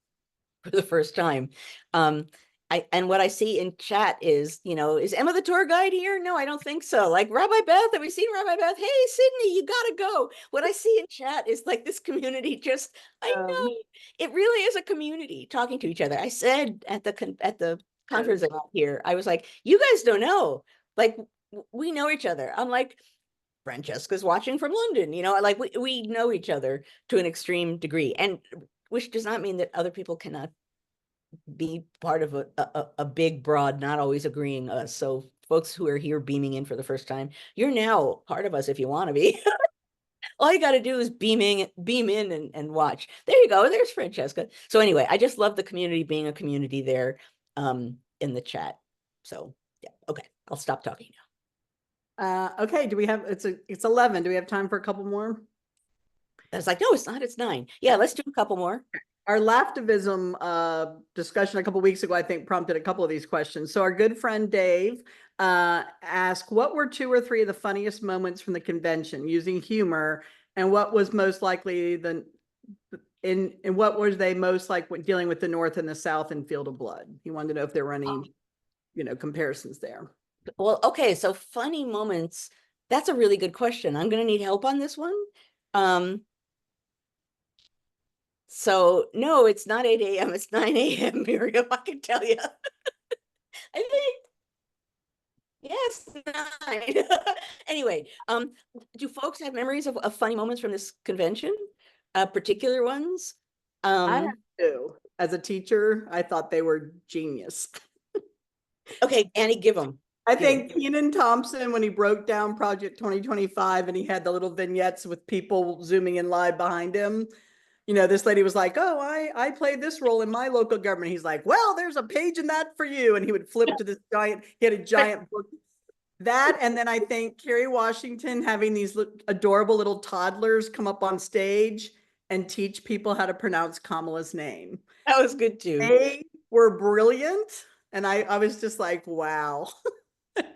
for the first time. And what I see in chat is, is Emma the tour guide here? No, I don't think so. Like, Rabbi Beth, have we seen Rabbi Beth? Hey, Sydney, you gotta go. What I see in chat is like this community just, I know, it really is a community talking to each other. I said at the conference I got here, I was like, you guys don't know. Like, we know each other. I'm like, Francesca's watching from London, like we know each other to an extreme degree. And which does not mean that other people cannot be part of a big, broad, not always agreeing us. So folks who are here beaming in for the first time, you're now part of us if you want to be. All you got to do is beam in and watch. There you go. There's Francesca. So anyway, I just love the community being a community there in the chat. So yeah, okay, I'll stop talking now. Okay, do we have it's 11. Do we have time for a couple more? I was like, no, it's not, it's 9. Yeah, let's do a couple more. Our laftivism discussion a couple weeks ago, I think, prompted a couple of these questions. So our good friend Dave asked, what were 2 or 3 of the funniest moments from the convention using humor, and what was most likely in what was they most like when dealing with the North and the South in Field of Blood? He wanted to know if there were any, comparisons there. Well, okay, so funny moments. That's a really good question. I'm going to need help on this one. Um, so no, it's not 8 a.m., it's 9 a.m., Miriam, I can tell you. I think, yes, 9. Anyway, do folks have memories of funny moments from this convention? Particular ones? I have Um, to. As a teacher, I thought they were genius. okay, Annie, give them. I Give them. think Kenan Thompson, when he broke down Project 2025 and he had the little vignettes with people zooming in live behind him, this lady was like, "Oh, I played this role in my local government." He's like, "Well, there's a page in that for you." And he would flip to this giant, he had a giant book. That, and then I think Kerry Washington having these adorable little toddlers come up on stage and teach people how to pronounce Kamala's name. That was good too. They were brilliant. And I was just like, wow.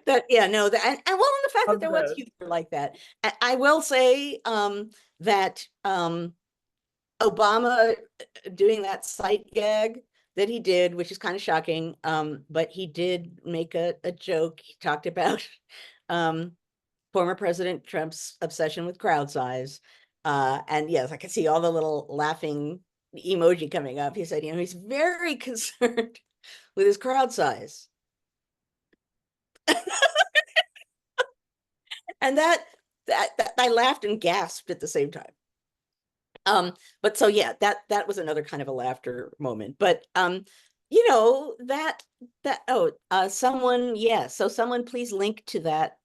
That, yeah, no, that, and well, and the fact that Of there was those. humor like that. I will say that Obama doing that sight gag that he did, which is kind of shocking, but he did make a joke. He talked about um, former President Trump's obsession with crowd size. And yes, I can see all the little laughing emoji coming up. He said, he's very concerned with his crowd size. And that I laughed and gasped at the same time. But so yeah, that was another kind of a laughter moment. But someone, yeah, so someone please link to that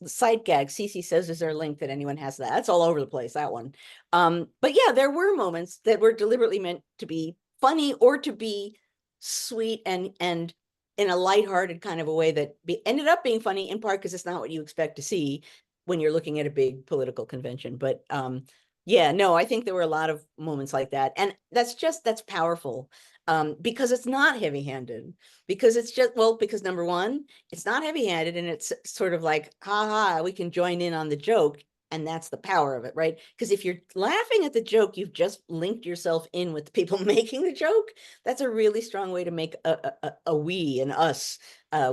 site gag. Cece says, is there a link that anyone has that? That's all over the place, that one. But yeah, there were moments that were deliberately meant to be funny or to be sweet and in a lighthearted kind of a way that ended up being funny, in part because it's not what you expect to see when you're looking at a big political convention. But yeah, no, I think there were a lot of moments like that. And that's powerful, because it's not heavy-handed, because it's just, well, because number one, it's not heavy-handed, and it's sort of like, ha, we can join in on the joke. And that's the power of it, right? Because if you're laughing at the joke, you've just linked yourself in with the people making the joke. That's a really strong way to make a we and us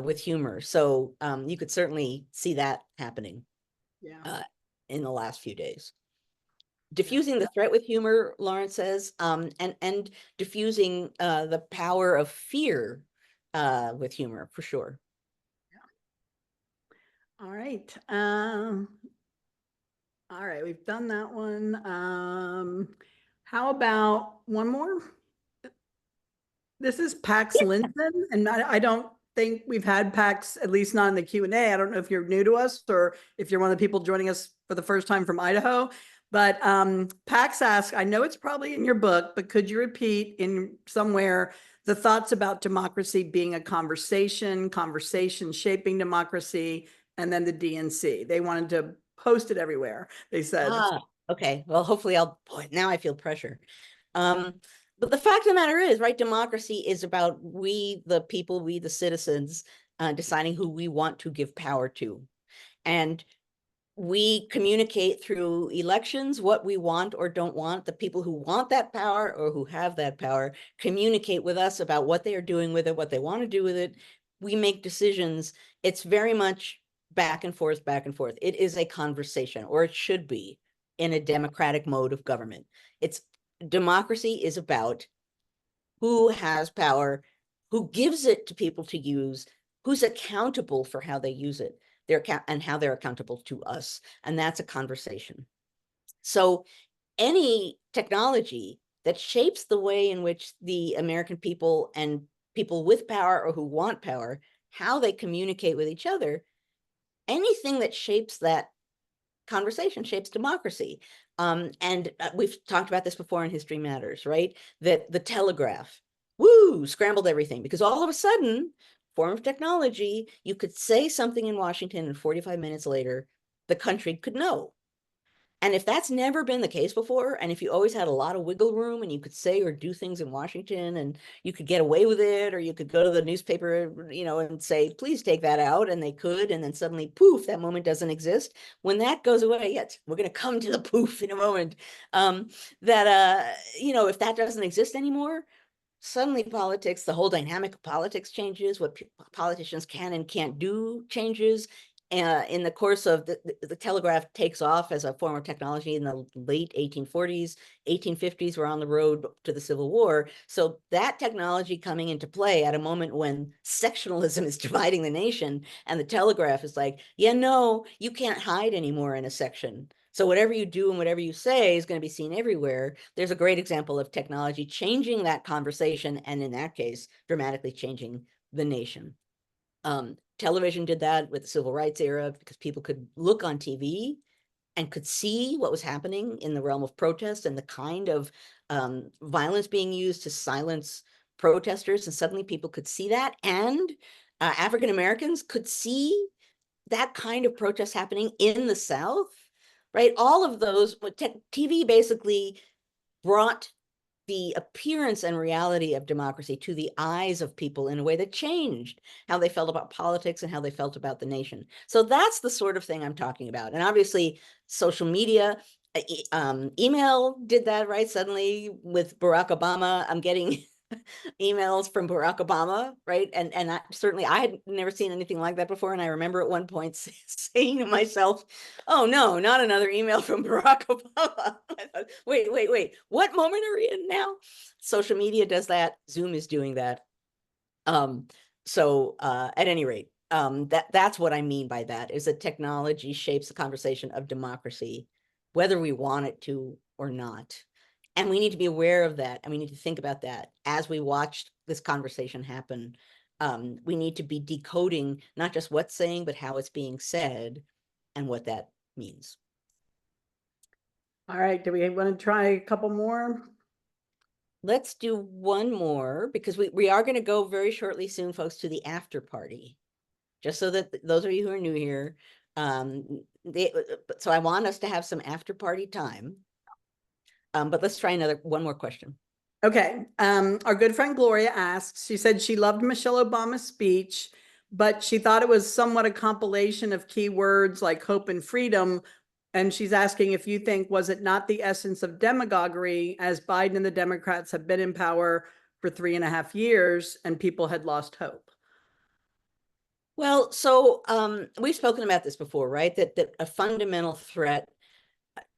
with humor. So you could certainly see that happening Yeah. uh, in the last few days. Yeah. Diffusing the threat with humor, Lawrence says, and diffusing the power of fear with humor, for sure. All right. All right, we've done that one. How about one more? This is Pax Linton, and I don't think we've had Pax, at least not in the Q&A. I don't know if you're new to us or if you're one of the people joining us for the first time from Idaho. But Pax asks, I know it's probably in your book, but could you repeat in somewhere the thoughts about democracy being a conversation shaping democracy, and then the DNC? They wanted to post it everywhere, they said. Okay. Well, hopefully boy, now I feel pressure. But the fact of the matter is, right, democracy is about we, the people, we, the citizens, deciding who we want to give power to. And we communicate through elections what we want or don't want. The people who want that power or who have that power communicate with us about what they are doing with it, what they want to do with it. We make decisions. It's very much back and forth, back and forth. It is a conversation, or it should be, in a democratic mode of government. It's democracy is about who has power, who gives it to people to use, who's accountable for how they use it, and how they're accountable to us. And that's a conversation. So any technology that shapes the way in which the American people and people with power or who want power, how they communicate with each other, anything that shapes that conversation shapes democracy. And we've talked about this before in History Matters, right? That the telegraph, woo, scrambled everything, because all of a sudden, form of technology, you could say something in Washington and 45 minutes later, the country could know. And if that's never been the case before, and if you always had a lot of wiggle room and you could say or do things in Washington and you could get away with it, or you could go to the newspaper, and say, please take that out, and they could, and then suddenly, poof, that moment doesn't exist. When that goes away, yes, we're going to come to the poof in a moment. If that doesn't exist anymore, suddenly politics, the whole dynamic of politics changes. What politicians can and can't do changes. In the course of the telegraph takes off as a form of technology in the late 1840s, 1850s, we're on the road to the Civil War. So that technology coming into play at a moment when sectionalism is dividing the nation, and the telegraph is like, yeah, no, you can't hide anymore in a section. So whatever you do and whatever you say is going to be seen everywhere. There's a great example of technology changing that conversation, and in that case, dramatically changing the nation. Television did that with the civil rights era because people could look on TV and could see what was happening in the realm of protest and the kind of violence being used to silence protesters. And suddenly people could see that. And African Americans could see that kind of protest happening in the South, right? All of those, TV basically brought the appearance and reality of democracy to the eyes of people in a way that changed how they felt about politics and how they felt about the nation. So that's the sort of thing I'm talking about. And obviously, social media, email did that, right? Suddenly, with Barack Obama, I'm getting emails from Barack Obama, right? And I had never seen anything like that before. And I remember at one point saying to myself, oh no, not another email from Barack Obama. Wait, what moment are we in now? Social media does that. Zoom is doing that. At any rate, that's what I mean by that, is that technology shapes the conversation of democracy, whether we want it to or not. And we need to be aware of that. And we need to think about that as we watch this conversation happen. We need to be decoding not just what's saying, but how it's being said and what that means. All right. Do we want to try a couple more? Let's do one more, because we are going to go very shortly soon, folks, to the after party. Just so that those of you who are new here, so I want us to have some after party time. But let's try one more question. Okay. Our good friend Gloria asks, she said she loved Michelle Obama's speech, but she thought it was somewhat a compilation of key words like hope and freedom. And she's asking if you think, was it not the essence of demagoguery, as Biden and the Democrats have been in power for 3.5 years and people had lost hope? Well, so we've spoken about this before, right? That a fundamental threat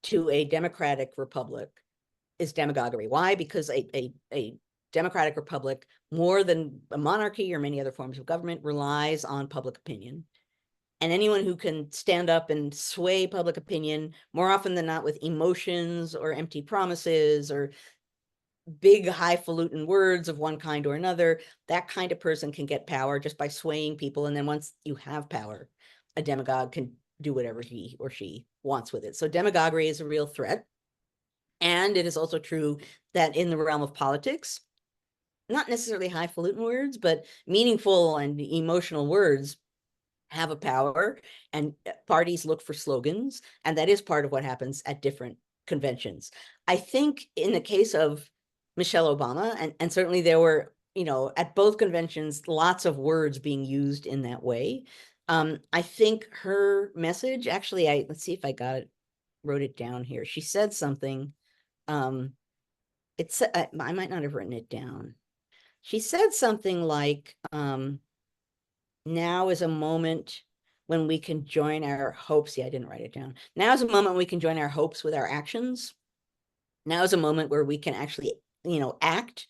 to a democratic republic is demagoguery. Why? Because a democratic republic, more than a monarchy or many other forms of government, relies on public opinion. And anyone who can stand up and sway public opinion, more often than not with emotions or empty promises or big highfalutin words of one kind or another, that kind of person can get power just by swaying people. And then once you have power, a demagogue can do whatever he or she wants with it. So demagoguery is a real threat. And it is also true that in the realm of politics, not necessarily highfalutin words, but meaningful and emotional words have a power, and parties look for slogans. And that is part of what happens at different conventions. I think in the case of Michelle Obama, and certainly there were, at both conventions, lots of words being used in that way. I think her message, actually, let's see if I wrote it down here. She said something. I might not have written it down. She said something like, now is a moment when we can join our hopes. Yeah, I didn't write it down. Now is a moment when we can join our hopes with our actions. Now is a moment where we can actually, act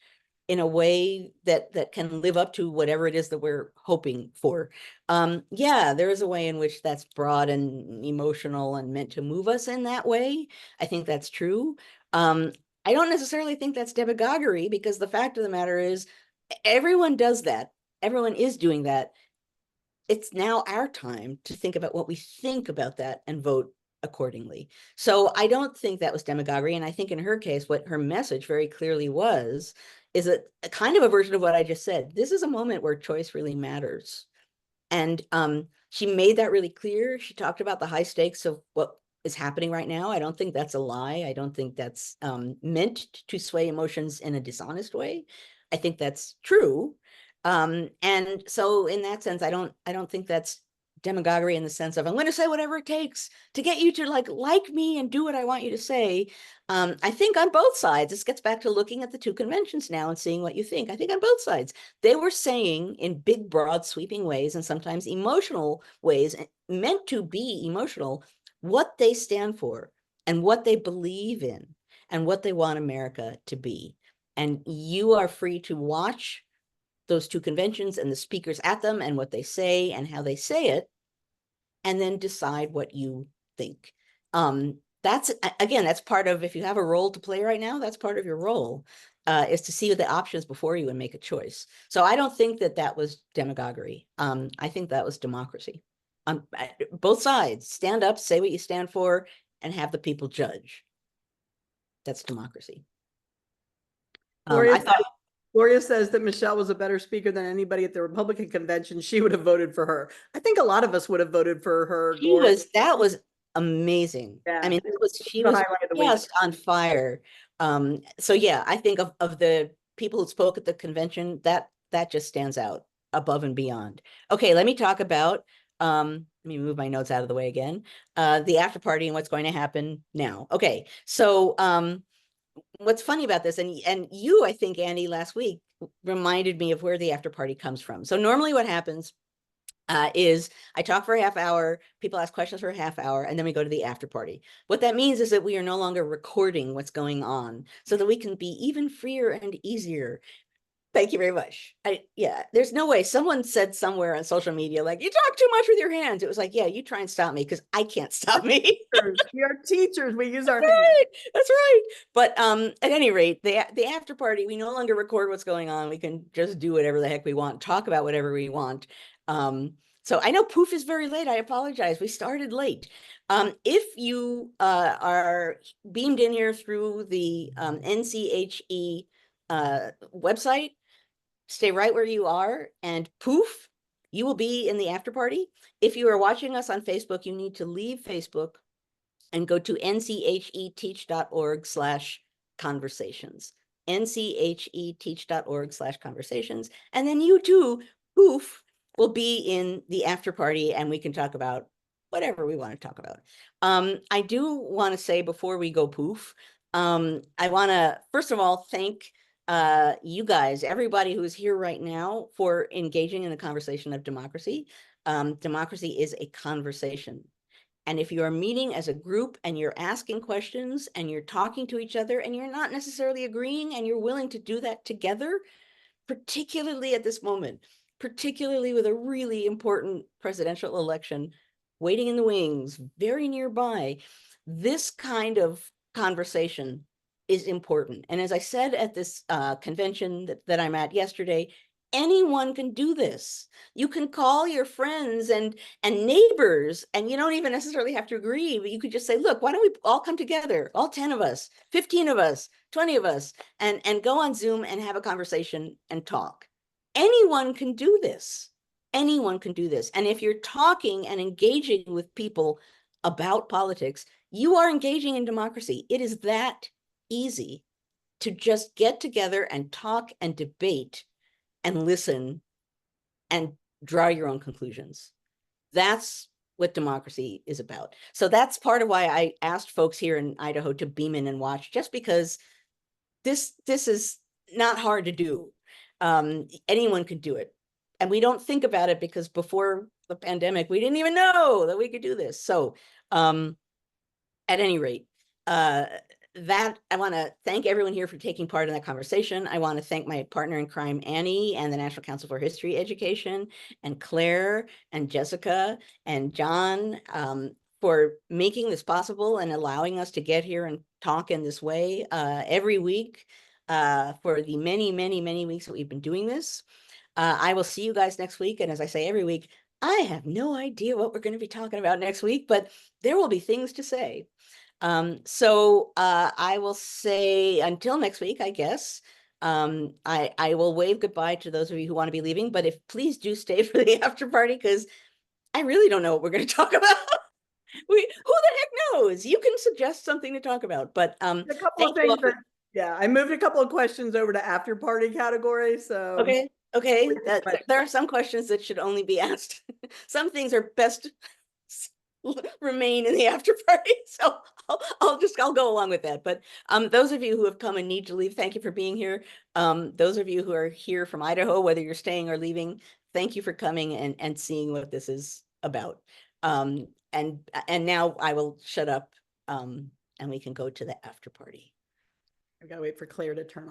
in a way that can live up to whatever it is that we're hoping for. Yeah, there is a way in which that's broad and emotional and meant to move us in that way. I think that's true. I don't necessarily think that's demagoguery, because the fact of the matter is everyone does that. Everyone is doing that. It's now our time to think about what we think about that and vote accordingly. So I don't think that was demagoguery. And I think in her case, what her message very clearly was is a kind of a version of what I just said. This is a moment where choice really matters. And she made that really clear. She talked about the high stakes of what is happening right now. I don't think that's a lie. I don't think that's meant to sway emotions in a dishonest way. I think that's true. And so in that sense, I don't think that's demagoguery in the sense of I'm going to say whatever it takes to get you to like me and do what I want you to say. I think on both sides, this gets back to looking at the two conventions now and seeing what you think. I think on both sides, they were saying in big, broad, sweeping ways and sometimes emotional ways, meant to be emotional, what they stand for and what they believe in and what they want America to be. And you are free to watch those two conventions and the speakers at them and what they say and how they say it, and then decide what you think. That's again, that's part of, if you have a role to play right now, that's part of your role, is to see the options before you and make a choice. So I don't think that that was demagoguery. I think that was democracy. Both sides stand up, say what you stand for, and have the people judge. That's democracy. Gloria, I thought Gloria says that Michelle was a better speaker than anybody at the Republican convention. She would have voted for her. I think a lot of us would have voted for her, Gloria. that was amazing. I Yeah, mean, it was she the was highlight of the week. just on fire. So yeah, I think of the people who spoke at the convention, that just stands out above and beyond. Okay, let me talk about let me move my notes out of the way again. The after party and what's going to happen now. Okay, so what's funny about this, and you, I think, Andy, last week reminded me of where the after party comes from. So normally what happens is I talk for a half hour, people ask questions for a half hour, and then we go to the after party. What that means is that we are no longer recording what's going on so that we can be even freer and easier. Thank you very much. Yeah, there's no way. Someone said somewhere on social media, like, you talk too much with your hands. It was like, yeah, you try and stop me because I can't stop me. We are teachers. We use our hands. Right. That's right. But at any rate, the after party, we no longer record what's going on. We can just do whatever the heck we want, talk about whatever we want. So I know Poof is very late. I apologize. We started late. If you are beamed in here through the NCHE website, stay right where you are, and Poof, you will be in the after party. If you are watching us on Facebook, you need to leave Facebook and go to ncheteach.org/conversations. ncheteach.org/conversations. And then you too, Poof, will be in the after party and we can talk about whatever we want to talk about. I do want to say before we go Poof, I want to, first of all, thank you guys, everybody who is here right now, for engaging in the conversation of democracy. Democracy is a conversation. And if you are meeting as a group and you're asking questions and you're talking to each other and you're not necessarily agreeing and you're willing to do that together, particularly at this moment, particularly with a really important presidential election waiting in the wings, very nearby, this kind of conversation is important. And as I said at this convention that I'm at yesterday, anyone can do this. You can call your friends and neighbors, and you don't even necessarily have to agree, but you could just say, look, why don't we all come together, all 10 of us, 15 of us, 20 of us, and go on Zoom and have a conversation and talk. Anyone can do this. Anyone can do this. And if you're talking and engaging with people about politics, you are engaging in democracy. It is that easy to just get together and talk and debate and listen and draw your own conclusions. That's what democracy is about. So that's part of why I asked folks here in Idaho to beam in and watch, just because this is not hard to do. Anyone could do it. And we don't think about it because before the pandemic, we didn't even know that we could do this. So at any rate, that I want to thank everyone here for taking part in that conversation. I want to thank my partner in crime, Annie, and the National Council for History Education, and Claire, and Jessica, and John, for making this possible and allowing us to get here and talk in this way every week for the many, many, many weeks that we've been doing this. I will see you guys next week. And as I say every week, I have no idea what we're going to be talking about next week, but there will be things to say. So I will say until next week, I guess. I will wave goodbye to those of you who want to be leaving, but if please do stay for the after party because I really don't know what we're going to talk about. Who the heck knows? You can suggest something to talk about, but A couple thank of you things all for. that, yeah, I moved a couple of questions over to after party category. So Okay, okay. That there are some questions that should only be asked. Some things are best remain in the after party. So I'll go along with that. But those of you who have come and need to leave, thank you for being here. Those of you who are here from Idaho, whether you're staying or leaving, thank you for coming and seeing what this is about. And now I will shut up and we can go to the after party. I gotta wait for Claire to turn